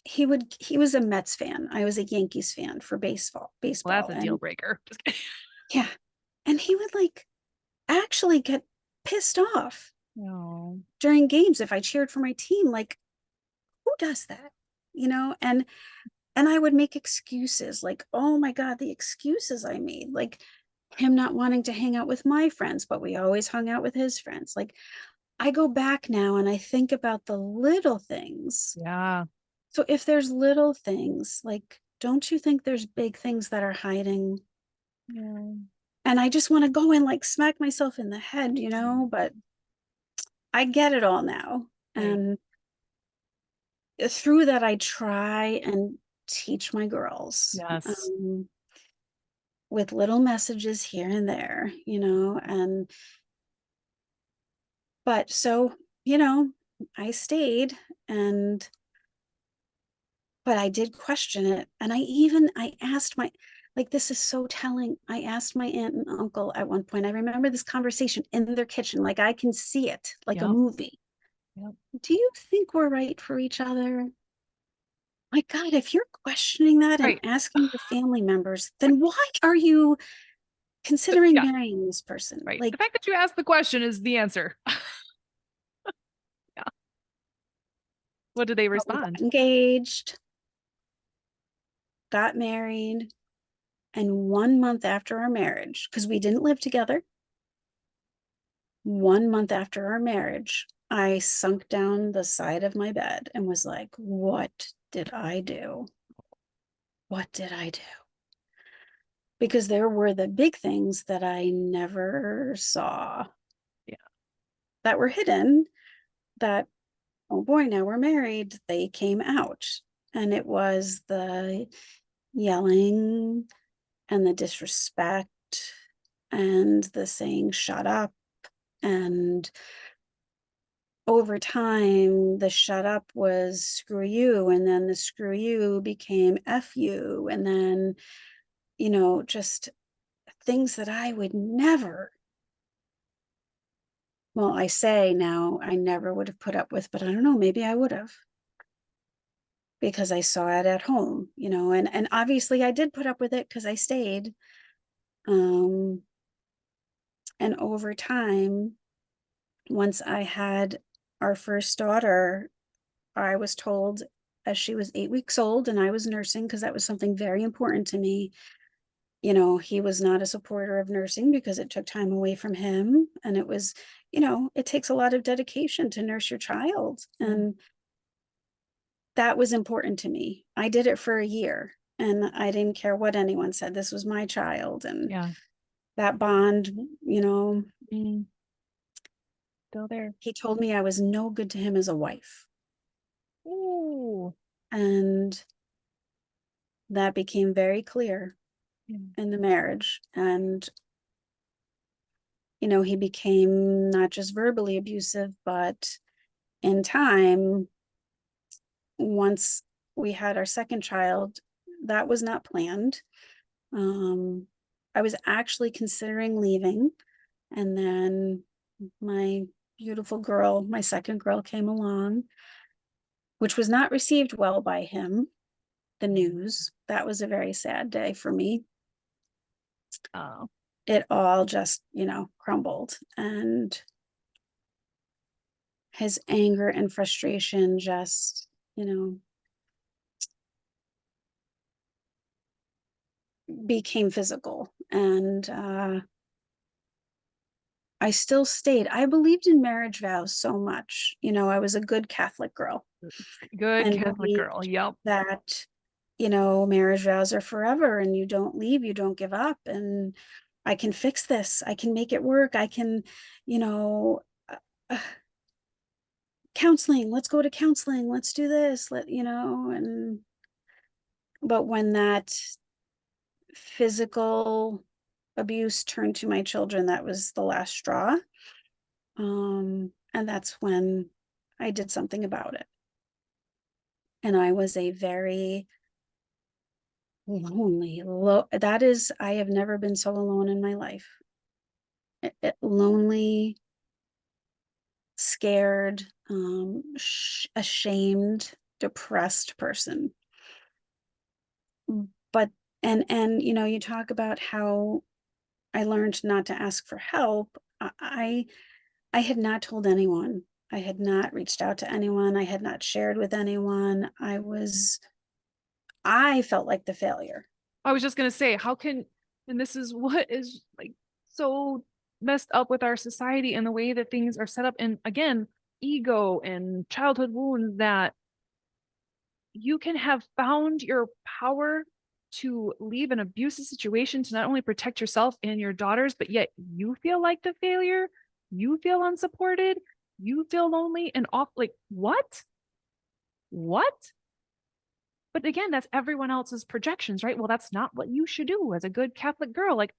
he was a Mets fan. I was a Yankees fan for baseball.
Well, that's a deal
And
breaker. Just kidding.
yeah. And he would actually get pissed off
No.
during games if I cheered for my team. Like, who does that? And I would make excuses, like, oh my God, the excuses I made, like him not wanting to hang out with my friends, but we always hung out with his friends. Like, I go back now and I think about the little things.
Yeah.
So if there's little things, like, don't you think there's big things that are hiding?
Yeah.
And I just want to go and smack myself in the head, but I get it all now.
Right.
And through that, I try and teach my girls,
Yes.
with little messages here and there, but so, I stayed, but I did question it. And I asked this is so telling. I asked my aunt and uncle at one point. I remember this conversation in their kitchen. Like, I can see it like a
Yep.
movie.
Yep.
Do you think we're right for each other? My God, if you're questioning that and
Right.
asking your family members, then why are you considering
Yeah.
marrying this person?
Right. The
Like,
fact that you asked the question is the answer. Yeah. What did they
but we got
respond?
engaged, got married, and 1 month after our marriage, because we didn't live together, 1 month after our marriage, I sunk down the side of my bed and was like, what did I do? What did I do? Because there were the big things that I never saw,
Yeah.
that were hidden, that, oh boy, now we're married, they came out. And it was the yelling and the disrespect and the saying, shut up. And over time, the shut up was screw you. And then the screw you became F you. And then, just things that I would never, well, I say now I never would have put up with, but I don't know, maybe I would have, because I saw it at home, and obviously I did put up with it because I stayed. And over time, once I had our first daughter, I was told, as she was 8 weeks old and I was nursing, because that was something very important to me. He was not a supporter of nursing because it took time away from him. And it was, it takes a lot of dedication to nurse your child. And that was important to me. I did it for a year and I didn't care what anyone said. This was my child. And
Yeah.
that bond,
Still there.
he told me I was no good to him as a wife.
Ooh.
And that became very clear
Yeah.
in the marriage. And, he became not just verbally abusive, but in time, once we had our second child, that was not planned. I was actually considering leaving. And then my beautiful girl, my second girl came along, which was not received well by him. The news, that was a very sad day for me.
Oh,
It all just, crumbled, and his anger and frustration just, became physical. And I still stayed. I believed in marriage vows so much. I was a good Catholic girl
good
and
Catholic girl.
believed
Yep.
that, marriage vows are forever and you don't leave, you don't give up. And I can fix this. I can make it work. I can, you know, uh, counseling. Let's go to counseling. Let's do this. But when that physical abuse turned to my children, that was the last straw. And that's when I did something about it. And I was a very lonely, I have never been so alone in my life. Lonely, scared, ashamed, depressed person. But, you talk about how I learned not to ask for help. I had not told anyone. I had not reached out to anyone. I had not shared with anyone. I felt like the failure.
I was just gonna say, how can, and this is what is like so messed up with our society and the way that things are set up, and again, ego and childhood wounds, that you can have found your power to leave an abusive situation to not only protect yourself and your daughters, but yet you feel like the failure, you feel unsupported, you feel lonely and off. Like, what? What? But again, that's everyone else's projections, right? Well, that's not what you should do as a good Catholic girl. Like,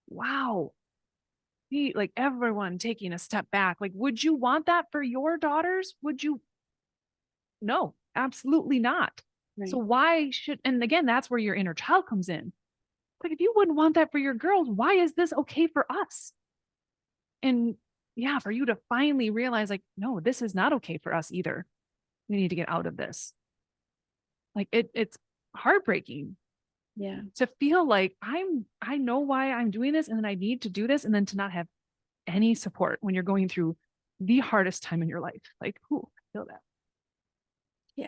wow. Like everyone taking a step back. Like, would you want that for your daughters? Would you? No, absolutely not. So
Right.
why should, and again, that's where your inner child comes in. Like, if you wouldn't want that for your girls, why is this okay for us? And yeah, for you to finally realize, like, no, this is not okay for us either. We need to get out of this. Like it's heartbreaking
Yeah.
to feel like I know why I'm doing this and then I need to do this, and then to not have any support when you're going through the hardest time in your life. Like, who feel that?
Yeah.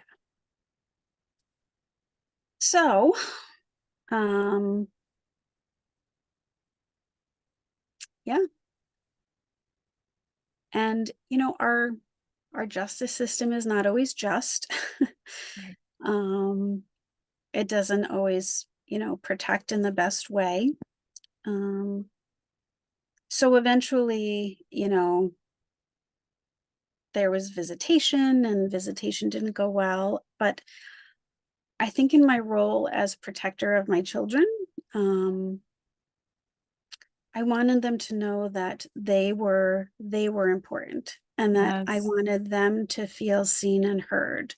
So, um, yeah. And, our justice system is not always just.
Right.
um, it doesn't always, protect in the best way. Um, so eventually, there was visitation and visitation didn't go well. But I think in my role as protector of my children, um, I wanted them to know that they were important and that I
Yes.
wanted them to feel seen and heard.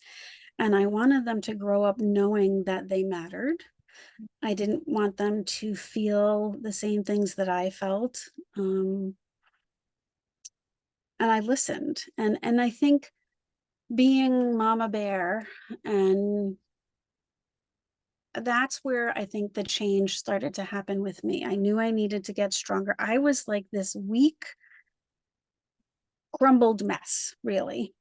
And I wanted them to grow up knowing that they mattered. I didn't want them to feel the same things that I felt. And I listened. And I think being mama bear, and that's where I think the change started to happen with me. I knew I needed to get stronger. I was like this weak, crumbled mess, really.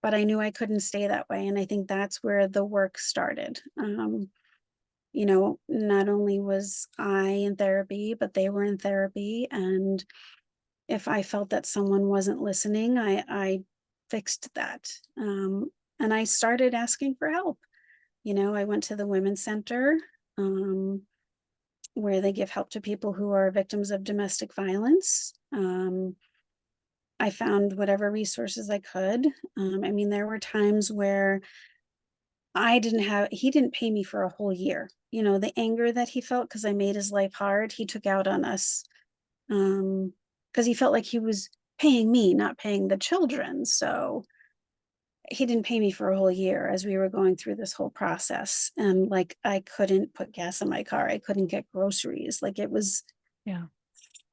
But I knew I couldn't stay that way. And I think that's where the work started. Not only was I in therapy, but they were in therapy. And if I felt that someone wasn't listening, I fixed that. And I started asking for help. I went to the Women's Center, where they give help to people who are victims of domestic violence. I found whatever resources I could. There were times where he didn't pay me for a whole year. The anger that he felt because I made his life hard, he took out on us. Because he felt like he was paying me, not paying the children. So he didn't pay me for a whole year as we were going through this whole process. And like, I couldn't put gas in my car. I couldn't get groceries. Like, it was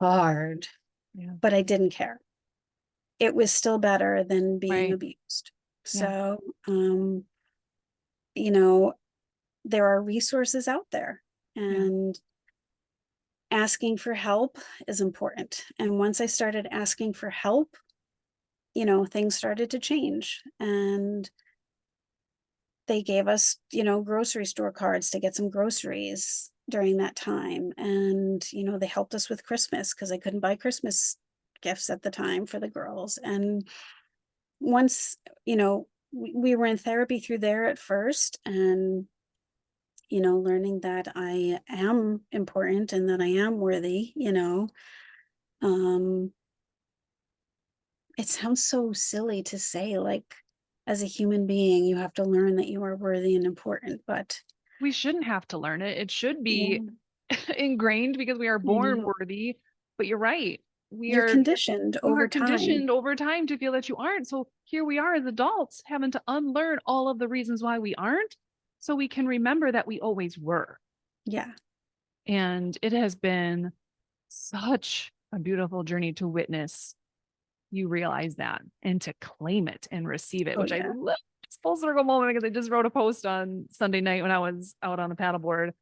hard, but I didn't care. It was still better than being abused. So, you know, there are resources out there, and asking for help is important. And once I started asking for help, things started to change, and they gave us, grocery store cards to get some groceries during that time. And, they helped us with Christmas because I couldn't buy Christmas gifts at the time for the girls. And once, we were in therapy through there at first, and, learning that I am important and that I am worthy, um, it sounds so silly to say, like, as a human being, you have to learn that you are worthy and important, but
we shouldn't have to learn it. It should be
yeah,
ingrained because we are
I
born
know.
worthy. But you're right.
You're conditioned
You are
over time.
conditioned over time to feel that you aren't. So here we are as adults having to unlearn all of the reasons why we aren't, so we can remember that we always were.
Yeah.
And it has been such a beautiful journey to witness you realize that and to claim it and receive it,
Oh,
which I
yeah.
love. It's full circle moment because I just wrote a post on Sunday night when I was out on the paddleboard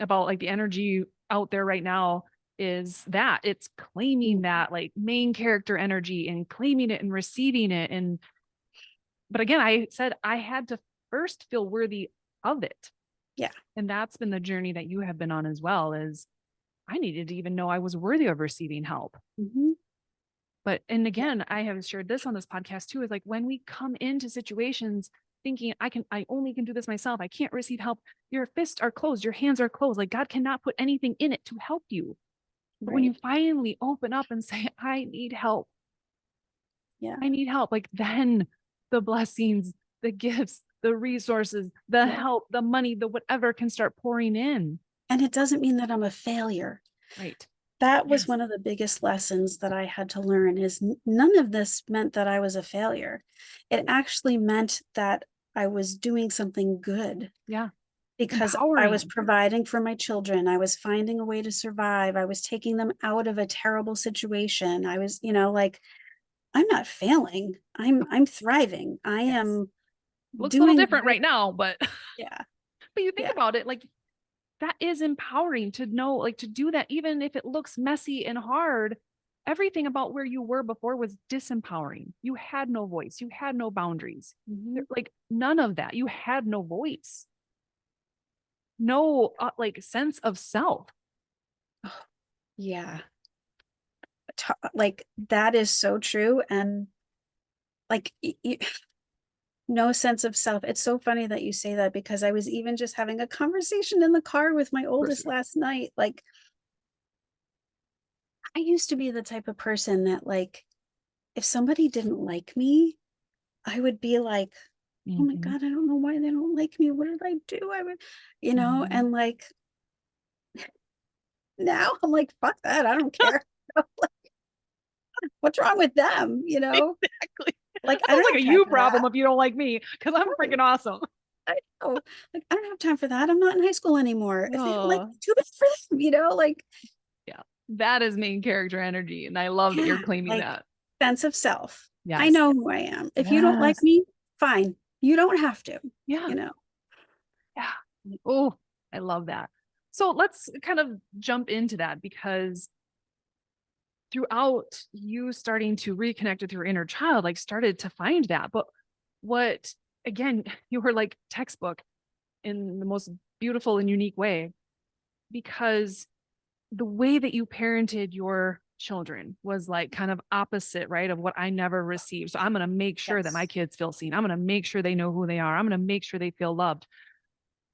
about like the energy out there right now is that it's claiming
Mm.
that like main character energy and claiming it and receiving it. And, but again, I said I had to first feel worthy of it.
Yeah.
And that's been the journey that you have been on as well, is I needed to even know I was worthy of receiving help.
Mhm.
But, and again, I have shared this on this podcast too, is like when we come into situations thinking I only can do this myself, I can't receive help, your fists are closed, your hands are closed. Like God cannot put anything in it to help you. But when you
Right.
finally open up and say, I need help,
Yeah.
I need help, like then the blessings, the gifts, the resources, the
Yeah.
help, the money, the whatever can start pouring in.
And it doesn't mean that I'm a failure.
Right.
That was
Yes.
one of the biggest lessons that I had to learn, is none of this meant that I was a failure. It actually meant that I was doing something good,
Yeah.
because I was
Empowering.
providing for my children. I was finding a way to survive. I was taking them out of a terrible situation. I was, like, I'm not failing. I'm thriving. I
Yes.
am
Looks a little
doing
different
great.
right now, but
Yeah.
but you think
Yeah.
about it, like that is empowering to know, like to do that, even if it looks messy and hard. Everything about where you were before was disempowering. You had no voice, you had no boundaries,
Mhm.
like none of that. You had no voice, no like sense of self.
Oh, yeah. Like, that is so true. And like, no sense of self. It's so funny that you say that, because I was even just having a conversation in the car with my
Of course
oldest
you
last night. Like, I used to be the type of person that, like, if somebody didn't like me, I would be like,
are.
oh my
Mm-hmm.
God, I don't know why they don't like me. What did I do? I would,
Mm-hmm.
and like, now I'm like, fuck that. I don't care. Like, what's wrong with them?
Exactly.
Like,
That
I
sounds
don't
like a
have time
you
for that.
problem if you don't like me, because I'm freaking
Right.
awesome.
I know. Like, I don't have time for that. I'm not in high school anymore. If they don't like
Oh,
me, too bad for them, like,
yeah. That is main character energy. And I love that
yeah,
you're claiming
like,
that.
sense of self. I
Yes.
know who I am. If you don't like
Yes.
me, fine. You don't have to,
Yeah.
you know.
Yeah. Oh, I love that. So let's kind of jump into that, because throughout you starting to reconnect with your inner child, like started to find that. But what, again, you were like textbook in the most beautiful and unique way, because the way that you parented your children was like kind of opposite, right? Of what I never received. So I'm going to make sure that my
Yes.
kids feel seen. I'm going to make sure they know who they are. I'm going to make sure they feel loved.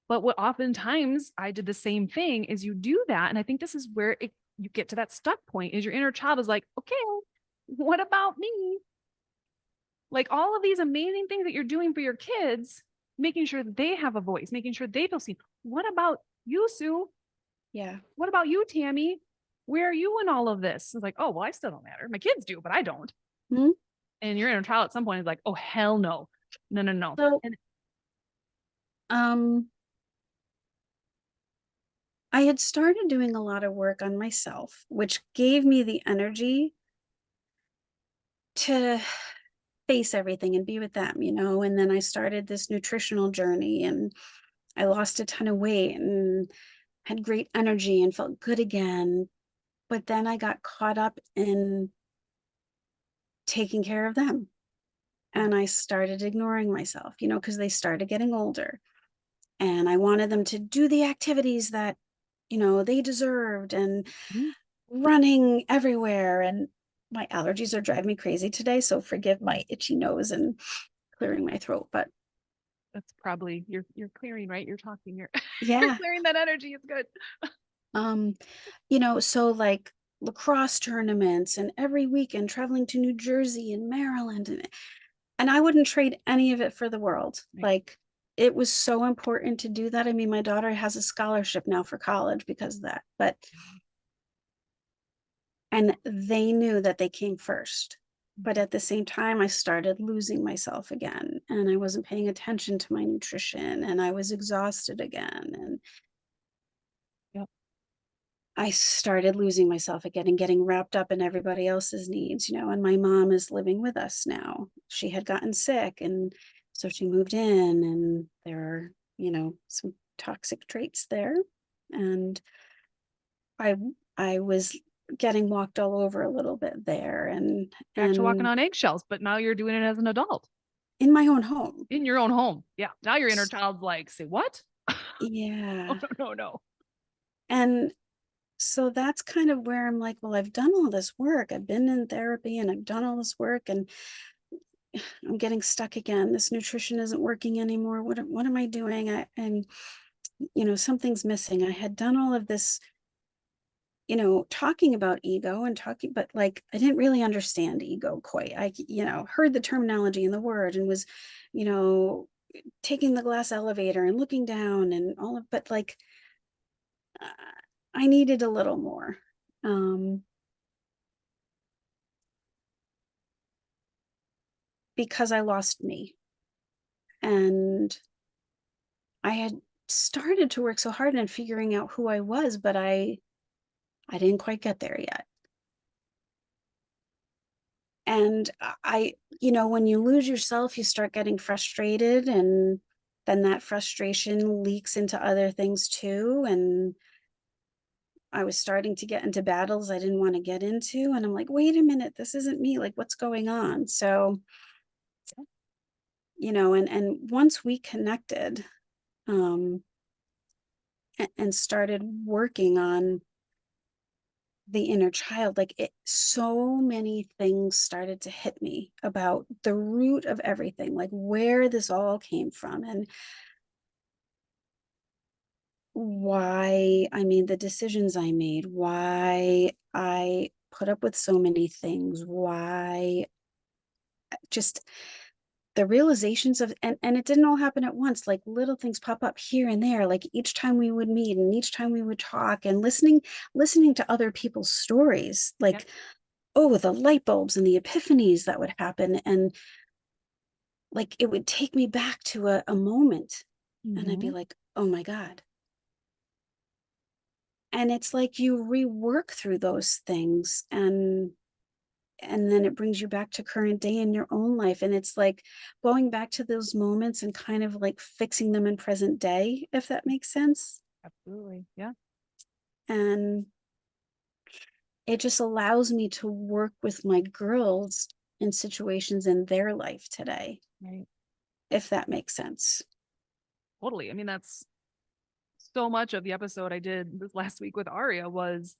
But what oftentimes I did the same thing is you do that. And I think this is where you get to that stuck point, is your inner child is like, okay, what about me? Like all of these amazing things that you're doing for your kids, making sure that they have a voice, making sure they feel seen. What about you, Sue?
Yeah.
What about you, Tammy? Where are you in all of this? It's like, oh, well, I still don't matter. My kids do, but I don't.
Mhm.
And your inner child at some point is like, oh, hell no. No, no, no.
So,
And
um, I had started doing a lot of work on myself, which gave me the energy to face everything and be with them, and then I started this nutritional journey and I lost a ton of weight and had great energy and felt good again. But then I got caught up in taking care of them. And I started ignoring myself, because they started getting older. And I wanted them to do the activities that, they deserved and
Mhm.
running everywhere. And my allergies are driving me crazy today. So forgive my itchy nose and clearing my throat. But
That's probably you're clearing, right? You're talking, you're you're
yeah,
clearing that energy. It's good.
um, so like lacrosse tournaments and every weekend traveling to New Jersey and Maryland. And I wouldn't trade any of it for the world.
Right.
Like, it was so important to do that. I mean, my daughter has a scholarship now for college because of that, and they knew that they came first. But at the same time, I started losing myself again, and I wasn't paying attention to my nutrition, and I was exhausted again. And
Yep.
I started losing myself again and getting wrapped up in everybody else's needs, and my mom is living with us now. She had gotten sick, and so she moved in, and there are, some toxic traits there. And I I was getting walked all over a little bit there,
Back to walking
and
on eggshells, but now you're doing it as an adult
in my own home.
in your own home. Yeah. Now your inner
S-
child's like, say what? Oh
Yeah.
no, no, no.
And so that's kind of where I'm like, well, I've done all this work. I've been in therapy and I've done all this work, and I'm getting stuck again. This nutrition isn't working anymore. What am I doing? And something's missing. I had done all of this, talking about ego and talking, but like I didn't really understand ego quite. Heard the terminology and the word and was, you know, taking the glass elevator and looking down and all of, but like uh, I needed a little more. Um, because I lost me. And I had started to work so hard in figuring out who I was, but I didn't quite get there yet. And when you lose yourself, you start getting frustrated, and then that frustration leaks into other things too. And I was starting to get into battles I didn't want to get into. And I'm like, wait a minute, this isn't me. Like, what's going on? So, and once we connected, um, and started working on the inner child, like so many things started to hit me about the root of everything, like where this all came from and why I made the decisions I made, why I put up with so many things, why just the realizations of, and it didn't all happen at once, like little things pop up here and there, like each time we would meet and each time we would talk, and listening to other people's stories,
Yep.
like, oh, the light bulbs and the epiphanies that would happen. And like it would take me back to a moment, and I'd be
Mm-hmm.
like, oh my God. And it's like you rework through those things, and then it brings you back to current day in your own life. And it's like going back to those moments and kind of like fixing them in present day, if that makes sense.
Absolutely. Yeah.
And it just allows me to work with my girls in situations in their life today,
Right.
if that makes sense.
Totally. I mean, that's so much of the episode I did this last week with Aria was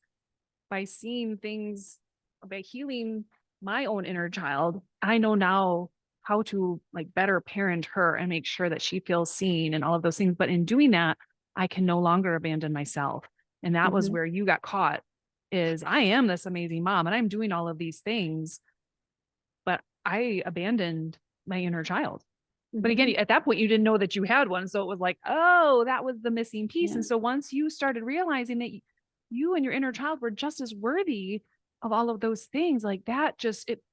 by seeing things, by healing my own inner child. I know now how to like better parent her and make sure that she feels seen and all of those things. But in doing that, I can no longer abandon myself. And that was
Hmm.
where you got caught is I am this amazing mom and I'm doing all of these things, but I abandoned my inner child. But again,
Hmm.
at that point, you didn't know that you had one. So it was like, oh, that was the missing piece.
Yeah.
And so once you started realizing that you and your inner child were just as worthy of all of those things, like that just, it,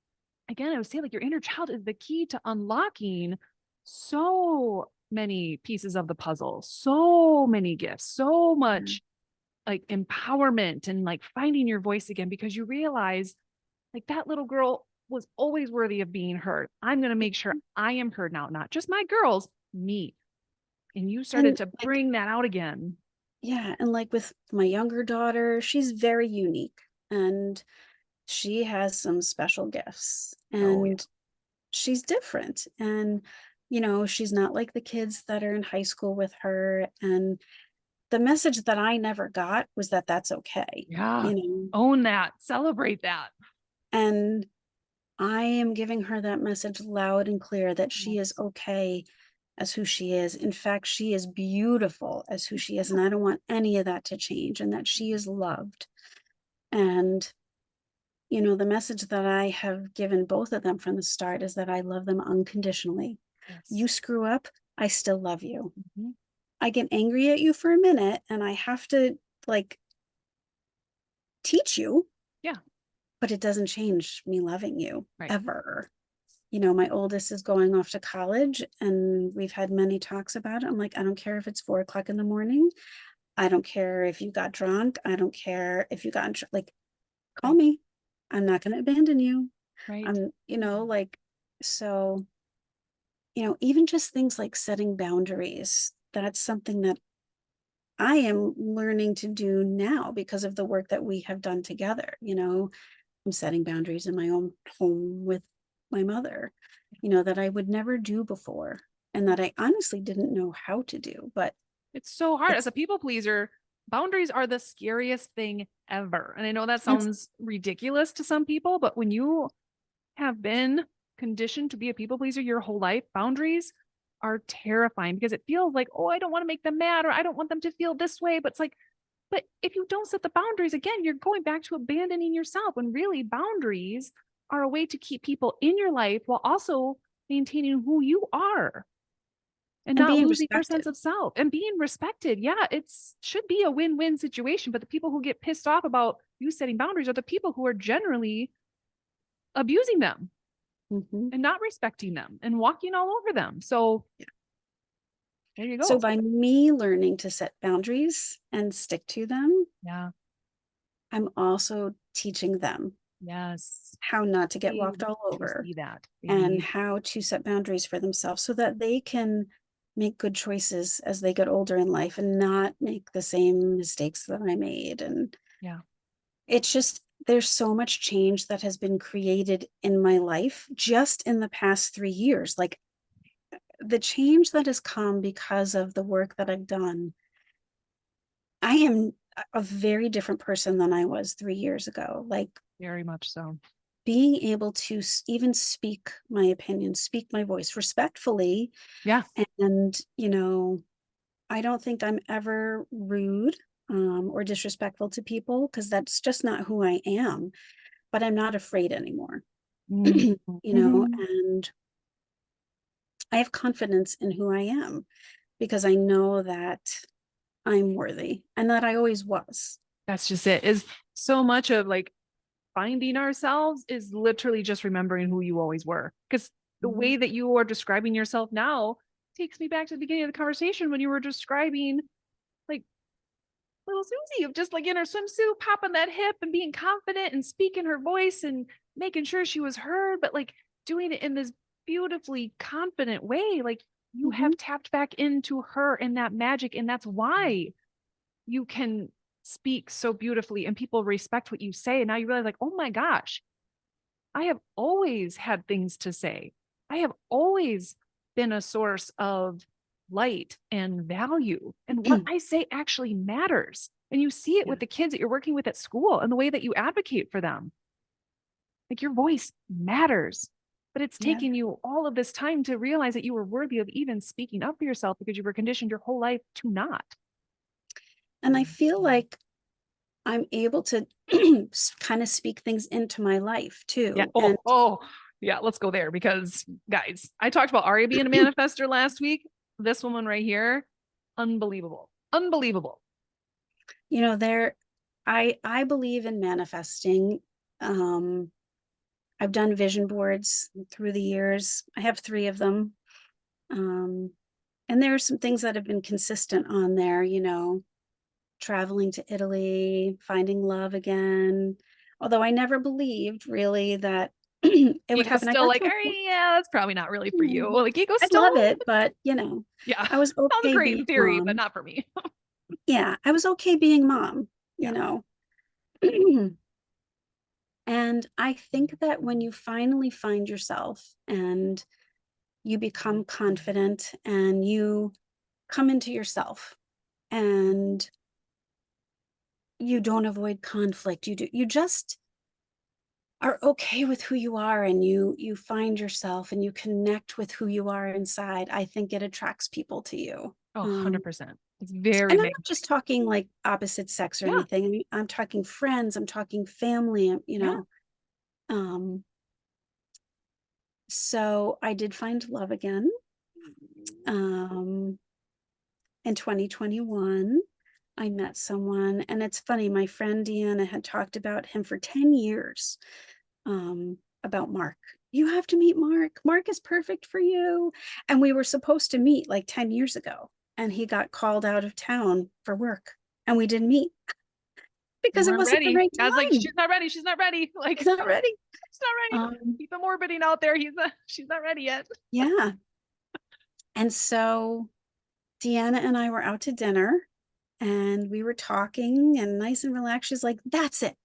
again, I would say like your inner child is the key to unlocking so many pieces of the puzzle, so many gifts, so
Yeah.
much like empowerment and like finding your voice again, because you realize like that little girl was always worthy of being heard. I'm going to make sure I am heard now, not just my girls, me. And you started
And
to
like,
bring that out again.
yeah, and like with my younger daughter, she's very unique and she has some special gifts
Oh, yeah.
and she's different. And, you know, she's not like the kids that are in high school with her. And the message that I never got was that that's okay,
Yeah.
you know,
Own that. Celebrate that.
and I am giving her that message loud and clear that she is
Yes.
okay as who she is. In fact, she is beautiful as who she is. And I don't want any of that to change and that she is loved. And, you know, the message that I have given both of them from the start is that I love them unconditionally. You
Yes.
screw up, I still love you.
Mhm.
I get angry at you for a minute and I have to like teach you,
Yeah.
but it doesn't change me loving you
Right.
ever. You know, my oldest is going off to college and we've had many talks about it. I'm like, I don't care if it's 4 o'clock in the morning. I don't care if you got drunk. I don't care if you got like, call
Right.
me. I'm not going to abandon you.
Right.
I'm, you know, like, so, you know, even just things like setting boundaries, that's something that I am learning to do now because of the work that we have done together. You know, I'm setting boundaries in my own home with my mother, you know, that I would never do before and that I honestly didn't know how to do, but
It's so hard as
it's
a people pleaser. Boundaries are the scariest thing ever. And I know that
it's
sounds ridiculous to some people, but when you have been conditioned to be a people pleaser your whole life, boundaries are terrifying because it feels like, oh, I don't want to make them mad or I don't want them to feel this way. But it's like, but if you don't set the boundaries, again, you're going back to abandoning yourself when really boundaries are a way to keep people in your life while also maintaining who you are and
and
not
being
losing your
respected.
sense of self and being respected. Yeah, it's should be a win-win situation. But the people who get pissed off about you setting boundaries are the people who are generally abusing them
Mhm.
and not respecting them and walking all over them. So
Yeah.
there you
So
go.
by me learning to set boundaries and stick to them,
Yeah.
I'm also teaching them
Yes.
how not to get
Need
walked all
to
over
see that. They
and
need.
how to set boundaries for themselves so that they can make good choices as they get older in life and not make the same mistakes that I made. And
Yeah.
it's just, there's so much change that has been created in my life just in the past 3 years. Like the change that has come because of the work that I've done, I am a very different person than I was 3 years ago. Like
Very much so.
being able to even speak my opinion, speak my voice respectfully.
Yeah.
And, you know, I don't think I'm ever rude or disrespectful to people because that's just not who I am. But I'm not afraid anymore,
Mhm.
you know, and I have confidence in who I am because I know that I'm worthy and that I always was.
That's just it. Is so much of like finding ourselves is literally just remembering who you always were. Because the
Mhm.
way that you are describing yourself now takes me back to the beginning of the conversation when you were describing like little Susie of just like in her swimsuit, popping that hip and being confident and speaking her voice and making sure she was heard, but like doing it in this beautifully confident way. Like you
Mhm.
have tapped back into her and that magic. And that's why you can speak so beautifully and people respect what you say. And now you realize, like, oh my gosh, I have always had things to say. I have always been a source of light and value. And what I say actually matters. And you see it
Yeah.
with the kids that you're working with at school and the way that you advocate for them. Like your voice matters. But it's
Yeah.
taken you all of this time to realize that you were worthy of even speaking up for yourself because you were conditioned your whole life to not.
And I feel like I'm able to kind of speak things into my life
Yeah.
too. And
Oh, yeah. Let's go there because, guys, I talked about Aria being a manifester last week. This woman right here, unbelievable, unbelievable.
you know, I believe in manifesting. Um I've done vision boards through the years. I have 3 of them. Um and there are some things that have been consistent on there, you know, traveling to Italy, finding love again. Although I never believed really that it would
Ego's
happen. I
still
got
like,
to a point,
yeah, that's probably not really for you. Like ego's
I'd
still,
love it, but
yeah,
I was
sounds
okay
great
being
in theory, but
mom.
not for me.
Yeah, I was okay being mom,
Yeah.
And I think that when you finally find yourself and you become confident and you come into yourself and you don't avoid conflict, you just are okay with who you are, and you find yourself and you connect with who you are inside. I think it attracts people to you.
Oh,
um
100%. It's very
and I'm
big.
not just talking like opposite sex or
Yeah.
anything. I mean, I'm talking friends, I'm talking family,
Yeah.
um so I did find love again um in 2021. I met someone, and it's funny, my friend Deanna had talked about him for 10 years, about Mark. You have to meet Mark. Mark is perfect for you. And we were supposed to meet like 10 years ago, and he got called out of town for work, and we didn't meet
You
because it
weren't
wasn't the
ready.
right
God's like,
time.
she's not ready. She's not ready. Like,
He's not ready.
she's not ready.
Um,
Keep him orbiting out there. She's not ready yet.
yeah. And so Deanna and I were out to dinner, and we were talking and nice and relaxed. She's like, that's it.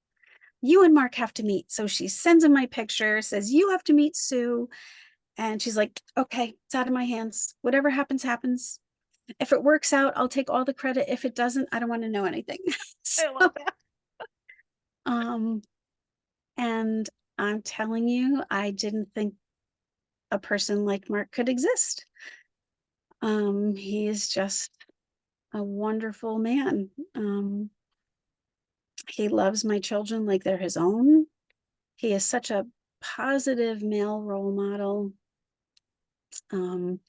You and Mark have to meet. So she sends him my picture, says, you have to meet Sue. And she's like, okay, it's out of my hands. Whatever happens, happens. If it works out, I'll take all the credit. If it doesn't, I don't want to know anything. So,
I love that.
um, and I'm telling you, I didn't think a person like Mark could exist. He is just a wonderful man. He loves my children like they're his own. He is such a positive male role model. Um,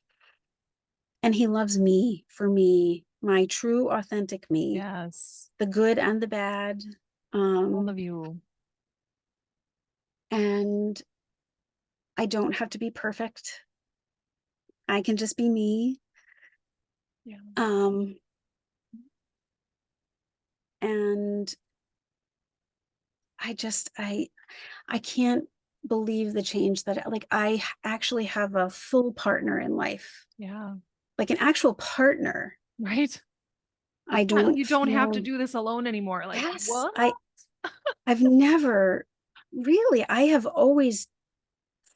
and he loves me for me, my true, authentic me,
Yes.
the good and the bad.
All of you.
And I don't have to be perfect. I can just be me.
Yeah.
And I can't believe the change that, like, I actually have a full partner in life,
Yeah.
like an actual partner.
Right.
I
You
don't
don't have to
feel,
do this alone anymore. Like,
yes,
what?
I've never really, I have always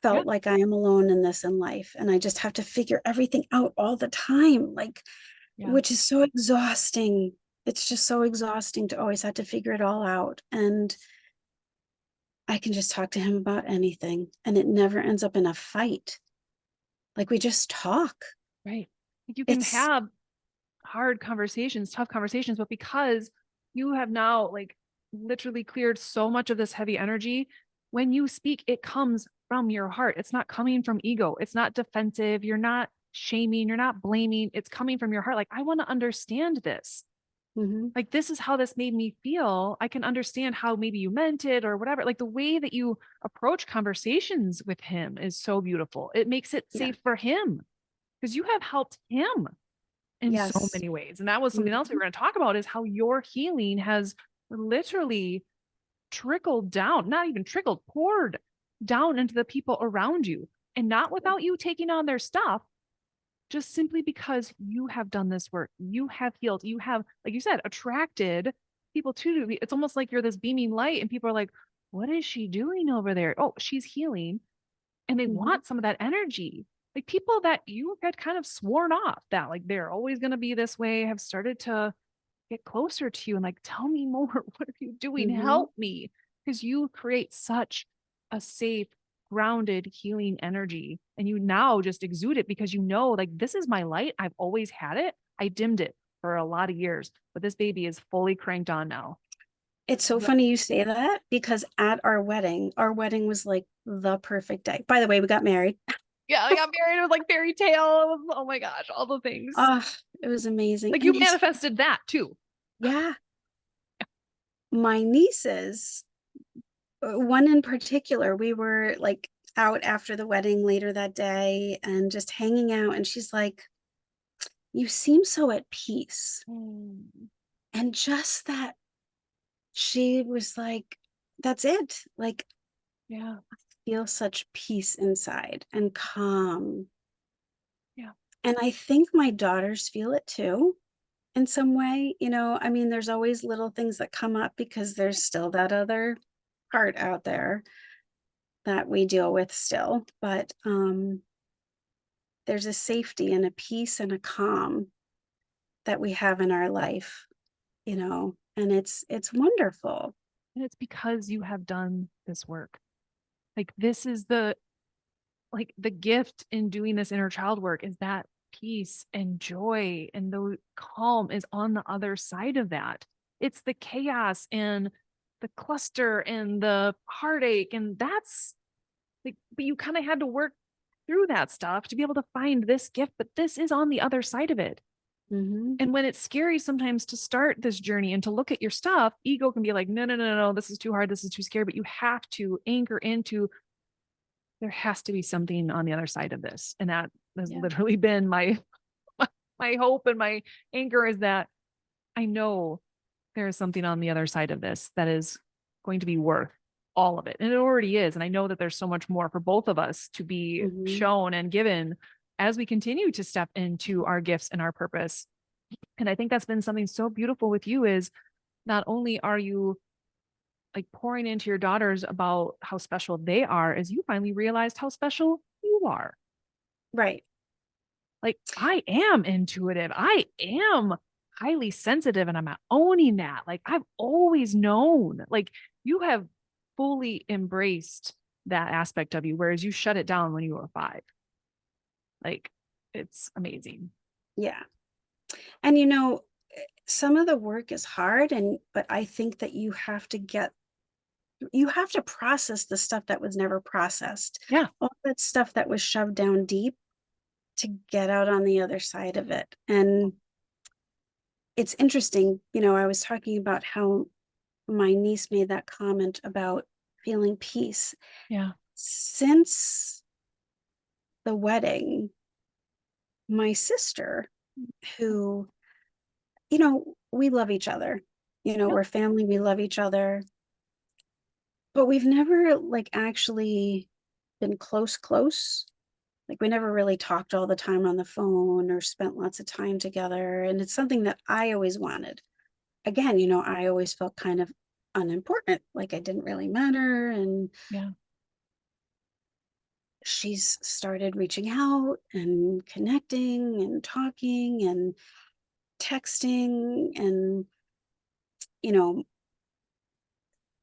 Yeah.
felt like I am alone in this in life, and I just have to figure everything out all the time, like,
Yeah.
which is so exhausting. It's just so exhausting to always have to figure it all out. And I can just talk to him about anything, and it never ends up in a fight. Like, we just talk.
Right. Like you can
It's
have hard conversations, tough conversations, but because you have now like literally cleared so much of this heavy energy, when you speak, it comes from your heart. It's not coming from ego. It's not defensive. You're not shaming. You're not blaming. It's coming from your heart. Like, I want to understand this.
mhm.
Like, this is how this made me feel. I can understand how maybe you meant it or whatever. Like, the way that you approach conversations with him is so beautiful. It makes it
Yeah.
safe for him because you have helped him in so
Yes.
many ways. And that was something else we
Mhm.
were going to talk about is how your healing has literally trickled down, not even trickled, poured down into the people around you. And not without you taking on their stuff, just simply because you have done this work. You have healed. You have, like you said, attracted people to you. It's almost like you're this beaming light, and people are like, what is she doing over there? Oh, she's healing. And they
Mhm.
want some of that energy. Like people that you had kind of sworn off that like they're always going to be this way have started to get closer to you and like, tell me more. What are you doing?
Mhm.
Help me. Because you create such a safe, grounded, healing energy. And you now just exude it because you know, like, this is my light. I've always had it. I dimmed it for a lot of years, but this baby is fully cranked on now.
It's so
Yeah.
funny you say that, because at our wedding was like the perfect day. By the way, we got married.
Yeah, I got married. It was like fairy tale. Oh my gosh, all the things.
Oh, it was amazing.
Like
And
you
his,
manifested that too.
yeah, my nieces, one in particular, we were like out after the wedding later that day and just hanging out. And she's like, you seem so at peace.
Mm.
And just that she was like, that's it. Like,
Yeah.
feel such peace inside and calm.
Yeah.
And I think my daughters feel it too in some way. I mean, there's always little things that come up because there's still that other part out there that we deal with still. But there's a safety and a peace and a calm that we have in our life, and it's wonderful.
And it's because you have done this work. Like this is the gift in doing this inner child work is that peace and joy and the calm is on the other side of that. It's the chaos and the cluster and the heartache. And that's like, but you kind of had to work through that stuff to be able to find this gift, but this is on the other side of it.
Hmm.
And when it's scary sometimes to start this journey and to look at your stuff, ego can be like, no, no, no, no, this is too hard. This is too scary. But you have to anchor into there has to be something on the other side of this. And that has literally been my hope and my anchor is that I know there is something on the other side of this that is going to be worth all of it. And it already is. And I know that there's so much more for both of us to be
Hmm.
shown and given as we continue to step into our gifts and our purpose. And I think that's been something so beautiful with you is not only are you like pouring into your daughters about how special they are as you finally realized how special you are.
Right.
Like I am intuitive. I am highly sensitive and I'm owning that. Like I've always known, like you have fully embraced that aspect of you, whereas you shut it down when you were 5. Like it's amazing.
Yeah. And some of the work is hard, but I think that you have to process the stuff that was never processed.
Yeah.
All that stuff that was shoved down deep to get out on the other side of it. And it's interesting, I was talking about how my niece made that comment about feeling peace.
Yeah.
Since the wedding, my sister, who, we love each other,
Yep.
we're family, we love each other, but we've never like actually been close. Like we never really talked all the time on the phone or spent lots of time together. And it's something that I always wanted. Again, I always felt kind of unimportant, like I didn't really matter. And
Yeah.
she's started reaching out and connecting and talking and texting. And, you know,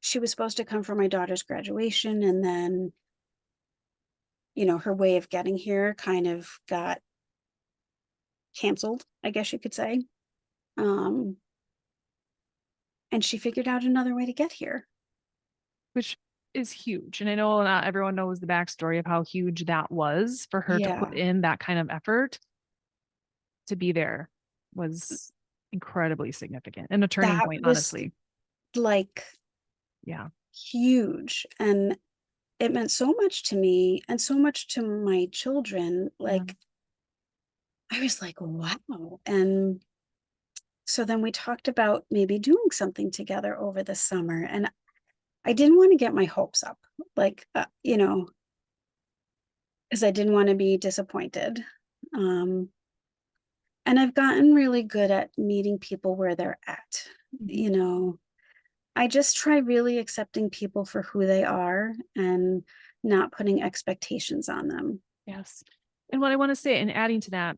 she was supposed to come for my daughter's graduation. And then, her way of getting here kind of got canceled, I guess you could say. Um, and she figured out another way to get here.
Which is huge. And I know not everyone knows the backstory of how huge that was for her to put
Yeah.
in that kind of effort to be there was incredibly significant and a turning
That
point,
was
honestly.
like
Yeah.
huge. And it meant so much to me and so much to my children.
Yeah.
Like, I was like, wow. And so then we talked about maybe doing something together over the summer. And I didn't want to get my hopes up, like, because I didn't want to be disappointed. Um, and I've gotten really good at meeting people where they're at.
Mhm.
You know, I just try really accepting people for who they are and not putting expectations on them.
Yes. And what I want to say, and adding to that,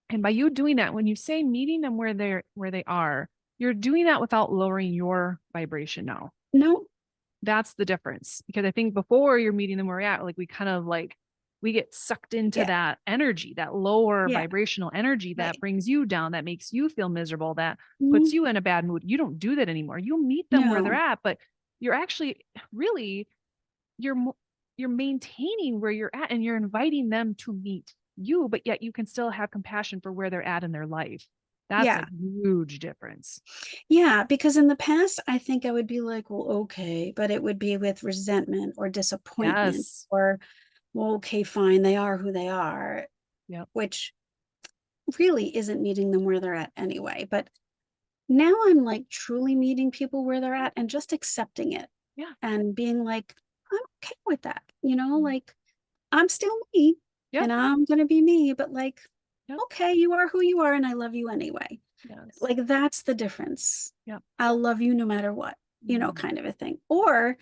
and by you doing that, when you say meeting them where they are, you're doing that without lowering your vibration now.
No,
That's the difference. Because I think before you're meeting them where we're at, like we kind of like we get sucked into
yeah,
that energy, that lower
yeah,
vibrational energy that
right.
brings you down, that makes you feel miserable, that puts
Mhm.
you in a bad mood. You don't do that anymore. You meet them where they're
No,
at, but you're actually really you're you're maintaining where you're at and you're inviting them to meet you, but yet you can still have compassion for where they're at in their life. That's a
yeah,
huge difference.
yeah, because in the past, I think I would be like, well, okay, but it would be with resentment or disappointment
Yes.
or, well, okay, fine, they are who they are,
Yep.
which really isn't meeting them where they're at anyway. But now I'm like truly meeting people where they're at and just accepting it.
Yeah.
And being like, I'm okay with that. Like I'm still me
Yeah.
and I'm going to be me, but like,
Yeah.
okay, you are who you are and I love you anyway.
Yes.
Like that's the difference.
Yeah.
I'll love you no matter what, kind of a thing. Or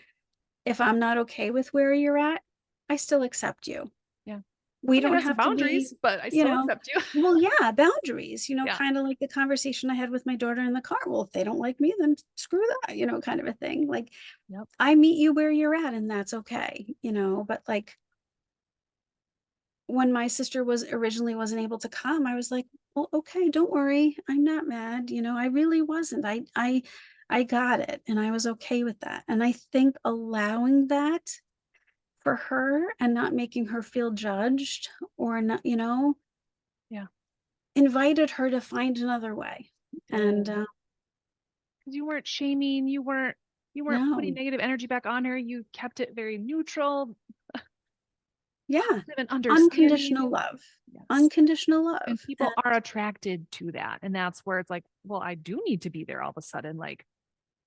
if I'm not okay with where you're at, I still accept you.
Yeah.
We
I mean,
don't
that's the
have to be,
boundaries, but I still accept you.
well, yeah, boundaries,
Yeah.
kind of like the conversation I had with my daughter in the car. Well, if they don't like me, then screw that, kind of a thing. Like,
Yep.
I meet you where you're at and that's okay, but like when my sister was originally wasn't able to come, I was like, well, okay, don't worry. I'm not mad. I really wasn't. I got it. And I was okay with that. And I think allowing that for her and not making her feel judged or not,
Yeah.
invited her to find another way. And
because you weren't shaming, you weren't putting
no,
negative energy back on her. You kept it very neutral,
yeah,
and understanding.
unconditional love,
Yes.
unconditional love.
And people are attracted to that. And that's where it's like, well, I do need to be there all of a sudden, like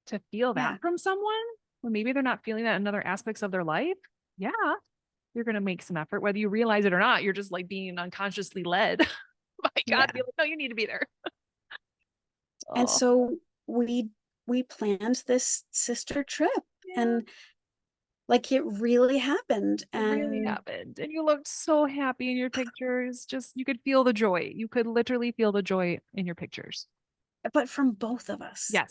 to feel that from someone when maybe they're not feeling that in other aspects of their life. Yeah. You're going to make some effort, whether you realize it or not. You're just like being unconsciously led by God to be like, no, you need to be there.
And so we planned this sister trip and like it really happened.
It really happened. And you looked so happy in your pictures. Just you could feel the joy. You could literally feel the joy in your pictures.
But from both of us,
Yes.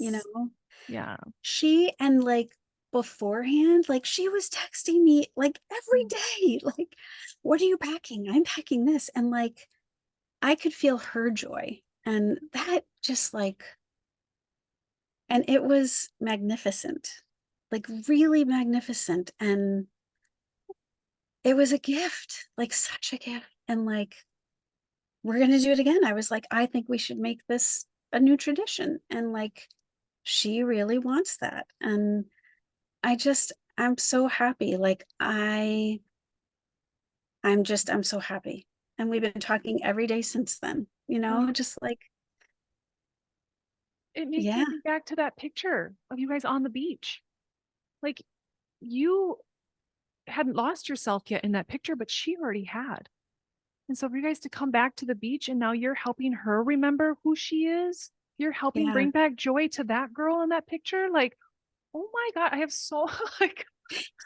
Yeah.
She and like beforehand, like she was texting me like every day, like, what are you packing? I'm packing this. And like I could feel her joy. And that just like, and it was magnificent, like really magnificent. And it was a gift, like such a gift. And like, we're going to do it again. I was like, I think we should make this a new tradition. And like, she really wants that. And I'm so happy. Like, I'm so happy. And we've been talking every day since then, just like,
it makes me think back to that picture of you guys on the beach. Like you hadn't lost yourself yet in that picture, but she already had. And so for you guys to come back to the beach and now you're helping her remember who she is, you're helping bring back joy to that girl in that picture. Like, oh my God, I have so like,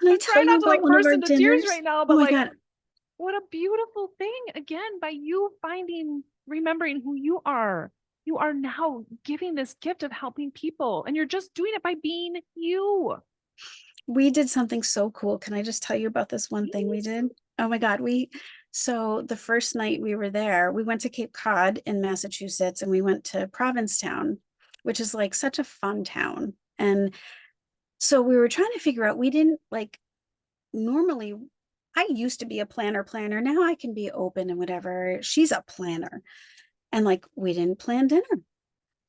can I tell
trying
you
not to
about
like
one of
burst
our
into tears
dinners?
right now,
Oh
but
my
like,
God.
what a beautiful thing again by you remembering who you are. You are now giving this gift of helping people and you're just doing it by being you.
We did something so cool. Can I just tell you about this one thing we did? Oh my God. So the first night we were there, we went to Cape Cod in Massachusetts and we went to Provincetown, which is like such a fun town. And so we were trying to figure out, we didn't like normally, I used to be a planner. Now I can be open and whatever. She's a planner. And like, we didn't plan dinner.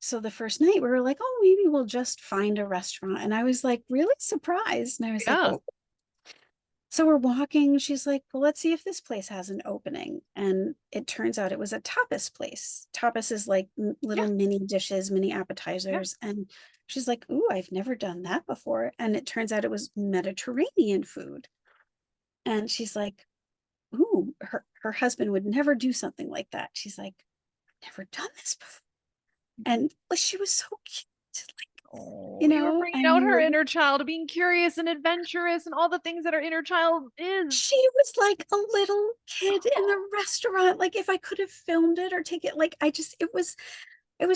So the first night we were like, oh, maybe we'll just find a restaurant. And I was like, really surprised. And I was like, oh. So we're walking. She's like, well, let's see if this place has an opening. And it turns out it was a tapas place. Tapas is like little mini dishes, mini appetizers. And she's like, ooh, I've never done that before. And it turns out it was Mediterranean food. And she's like, ooh, her husband would never do something like that. She's like, I've never done this before. And she was so cute. Like,
you were bringing out her inner child, being curious and adventurous and all the things that our inner child is.
She was like a little kid in a restaurant. Like if I could have filmed it or take it, like it was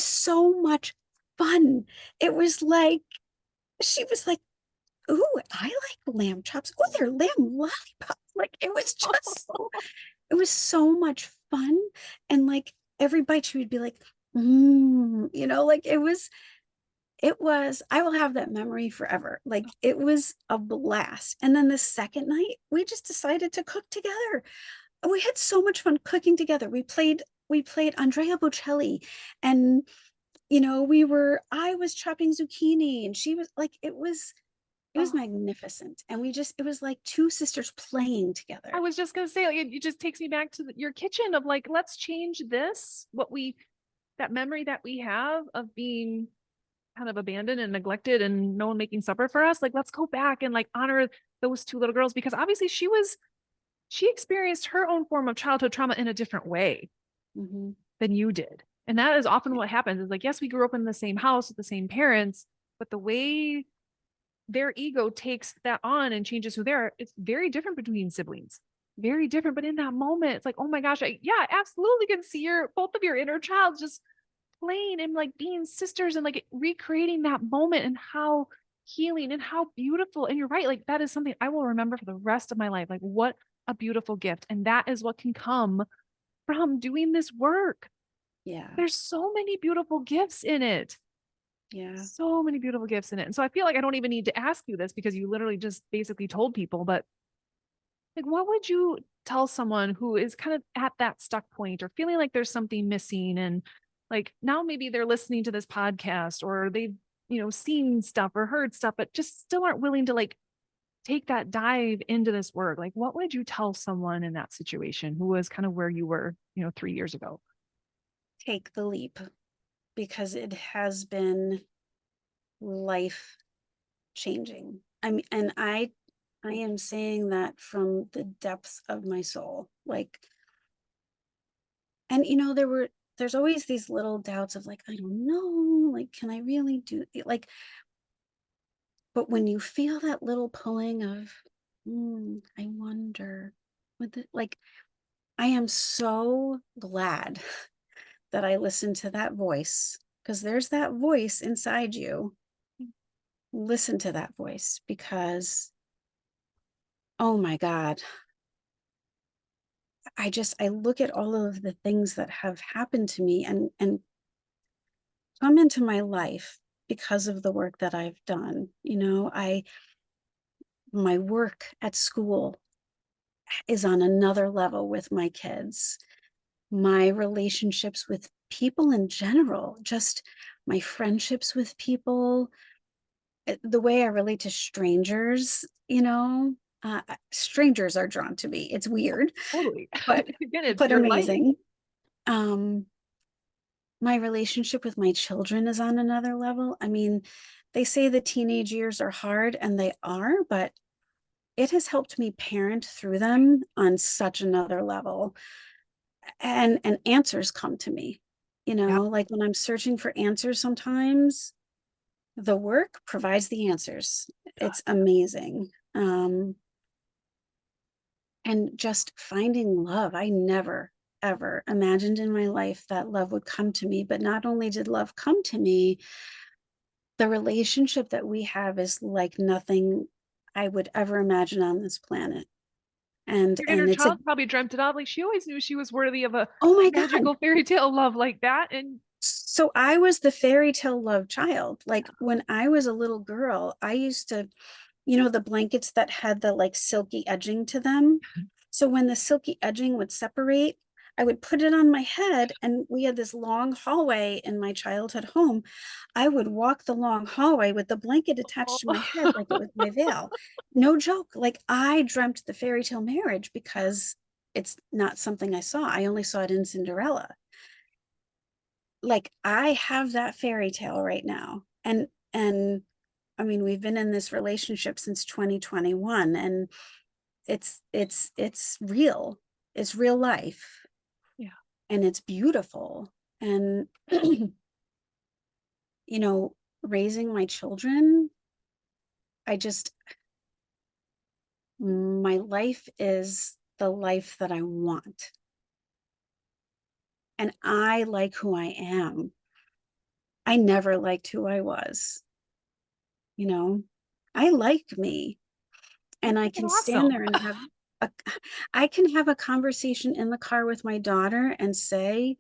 so much fun. It was like, she was like, ooh, I like lamb chops. Oh, they're lamb lollipops. Like it was just, it was so much fun. And like every bite she would be like, like I will have that memory forever. Like it was a blast. And then the second night, we just decided to cook together. We had so much fun cooking together. We played Andrea Bocelli and I was chopping zucchini and she was like, it was magnificent. And it was like two sisters playing together.
I was just going to say, it just takes me back to your kitchen of like, let's change this, that memory that we have of being kind of abandoned and neglected and no one making supper for us. Like, let's go back and like honor those two little girls, because obviously she experienced her own form of childhood trauma in a different way than you did. And that is often what happens is like, yes, we grew up in the same house with the same parents, but the way their ego takes that on and changes who they are, it's very different between siblings. Very different. But in that moment, it's like, oh my gosh, I absolutely can see both of your inner child just playing and like being sisters and like recreating that moment, and how healing and how beautiful. And you're right, like that is something I will remember for the rest of my life. Like, what a beautiful gift. And that is what can come from doing this work.
Yeah.
There's so many beautiful gifts in it.
Yeah.
So many beautiful gifts in it. And so I feel like I don't even need to ask you this, because you literally just basically told people. But like, what would you tell someone who is kind of at that stuck point or feeling like there's something missing? And like now maybe they're listening to this podcast, or they've, seen stuff or heard stuff, but just still aren't willing to like take that dive into this work. Like, what would you tell someone in that situation who was kind of where you were, 3 years ago?
Take the leap, because it has been life changing. I mean, and I am saying that from the depths of my soul. Like, and there's always these little doubts of like, I don't know, like, can I really do it? Like, but when you feel that little pulling of, I wonder, like, I am so glad that I listened to that voice, because there's that voice inside you. Listen to that voice, because, oh my God, I look at all of the things that have happened to me and come into my life because of the work that I've done. My work at school is on another level with my kids. My relationships with people in general, just my friendships with people, the way I relate to strangers, strangers are drawn to me. It's weird,
Totally.
but
Again, it's
but
your life.
amazing. My relationship with my children is on another level. I mean, they say the teenage years are hard, and they are, but it has helped me parent through them on such another level. And answers come to me,
Yeah.
like when I'm searching for answers, sometimes the work provides the answers. It's amazing. And just finding love. I never, ever imagined in my life that love would come to me. But not only did love come to me, the relationship that we have is like nothing I would ever imagine on this planet. And
Your inner
it's a,
child probably dreamt it out. Like, she always knew she was worthy of a
oh my God.
magical fairy tale love like that. And
So I was the fairy tale love child. Like when I was a little girl, I used to, the blankets that had the like silky edging to them. So when the silky edging would separate, I would put it on my head, and we had this long hallway in my childhood home. I would walk the long hallway with the blanket attached to my head like it was my veil. No joke. Like I dreamt the fairy tale marriage, because it's not something I saw. I only saw it in Cinderella. Like I have that fairy tale right now. And I mean, we've been in this relationship since 2021, and it's real. It's real life.
yeah.
And it's beautiful. And raising my children, my life is the life that I want. And I like who I am. I never liked who I was. I like me, and I can stand there and I can have a conversation in the car with my daughter and say,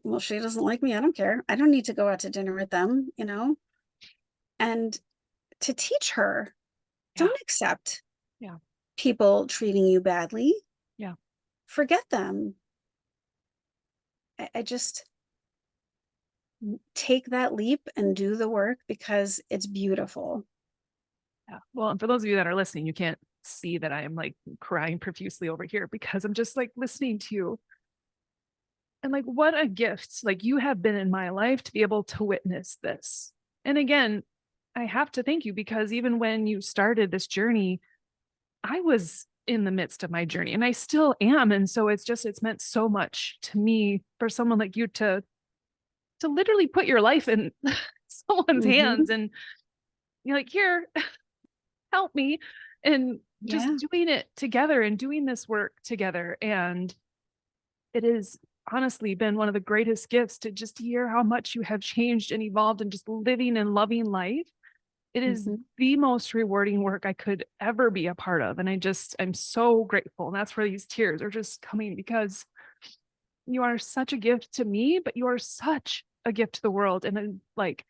well, she doesn't like me. I don't care. I don't need to go out to dinner with them, and to teach her, don't accept people treating you badly.
Yeah.
Forget them. I just take that leap and do the work, because it's beautiful.
Yeah. Well, and for those of you that are listening, you can't see that I am like crying profusely over here, because I'm just like listening to you. And like, what a gift, like you have been in my life to be able to witness this. And again, I have to thank you, because even when you started this journey, I was in the midst of my journey and I still am. And so it's meant so much to me for someone like you to literally put your life in someone's hands, and you're like, here, help me. And just doing it together and doing this work together. And it has honestly been one of the greatest gifts to just hear how much you have changed and evolved and just living and loving life. It is the most rewarding work I could ever be a part of. And I'm so grateful. And that's where these tears are just coming, because you are such a gift to me, but you are such a gift to the world. And it like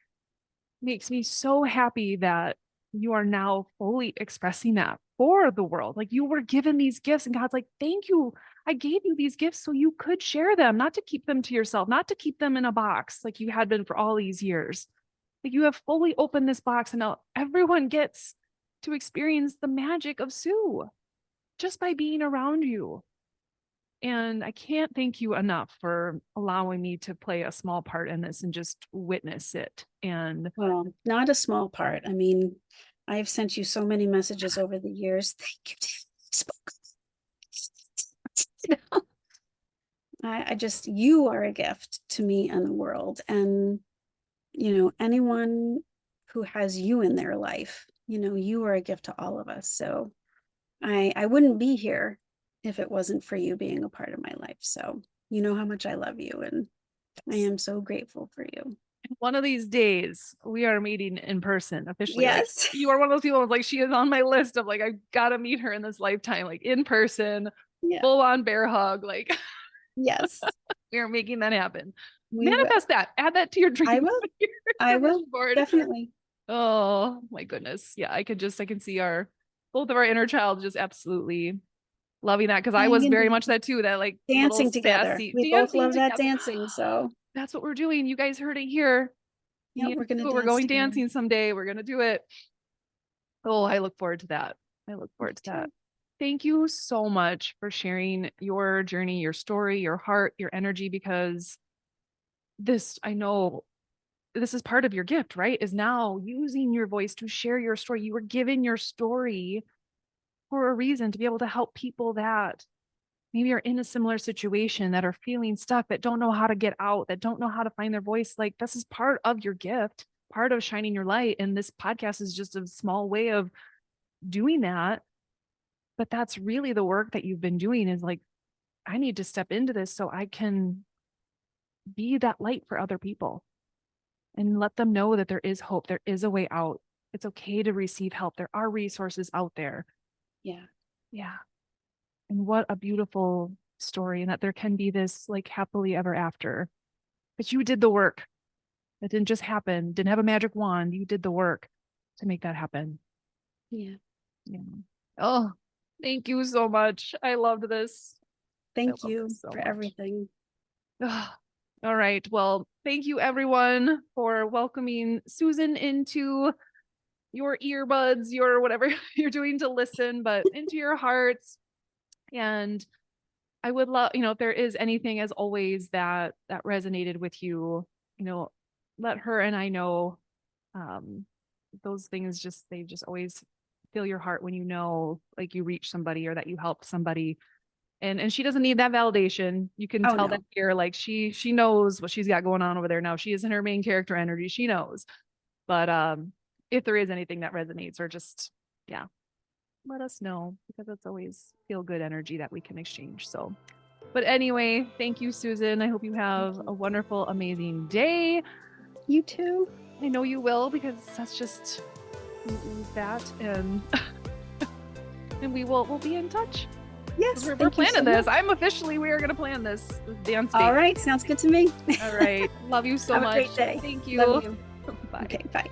makes me so happy that you are now fully expressing that for the world. Like, you were given these gifts and God's like, thank you. I gave you these gifts so you could share them, not to keep them to yourself, not to keep them in a box like you had been for all these years. Like, you have fully opened this box, and now everyone gets to experience the magic of Sue just by being around you. And I can't thank you enough for allowing me to play a small part in this and just witness it. And
well, not a small part. I mean, I've sent you so many messages over the years. Thank you. I just, you are a gift to me and the world. And, you know, anyone who has you in their life, you know, you are a gift to all of us. So I wouldn't be here if it wasn't for you being a part of my life. So you know how much I love you, and I am so grateful for you.
One of these days we are meeting in person officially.
Yes.
Like, you are one of those people, like, she is on my list of like, I gotta meet her in this lifetime, like in person, full on bear hug. Like,
yes,
we are making that happen. Manifest that, add that to your dream.
I will definitely.
Oh my goodness. Yeah. I can see both of our inner child just absolutely loving that. Cause I was very much that too, that like
dancing together. We both love that dancing. So
that's what we're doing. You guys heard it here.
Yeah,
we're going dancing someday. We're going to do it. Oh, I look forward to that. Thank you so much for sharing your journey, your story, your heart, your energy, because I know this is part of your gift, right? Is now using your voice to share your story. You were given your story for a reason, to be able to help people that maybe are in a similar situation, that are feeling stuck, that don't know how to get out, that don't know how to find their voice. Like, this is part of your gift, part of shining your light. And this podcast is just a small way of doing that. But that's really the work that you've been doing, is like, I need to step into this so I can be that light for other people and let them know that there is hope. There is a way out. It's okay to receive help. There are resources out there.
Yeah.
And what a beautiful story, and that there can be this like happily ever after. But you did the work. That didn't just happen. Didn't have a magic wand. You did the work to make that happen.
Yeah.
Oh, thank you so much. I loved this.
Thank you for everything.
All right. Well, thank you everyone for welcoming Susan into your earbuds, your whatever you're doing to listen, but into your hearts. And I would love, if there is anything, as always, that resonated with you, let her and I know. Those things they just always fill your heart when like you reach somebody or that you help somebody. And she doesn't need that validation. You can tell that here, like she knows what she's got going on over there now. She is in her main character energy. She knows. But if there is anything that resonates, or just, let us know, because it's always feel good energy that we can exchange. So, but anyway, thank you, Susan. I hope you have a wonderful, amazing day.
You too.
I know you will, because that's just that. And and we'll be in touch.
Yes,
we're planning this. We are going to plan this dance date.
All right, sounds good to me.
All right, love you so much.
Have a great day.
Thank you.
Love you.
Bye.
Okay, bye.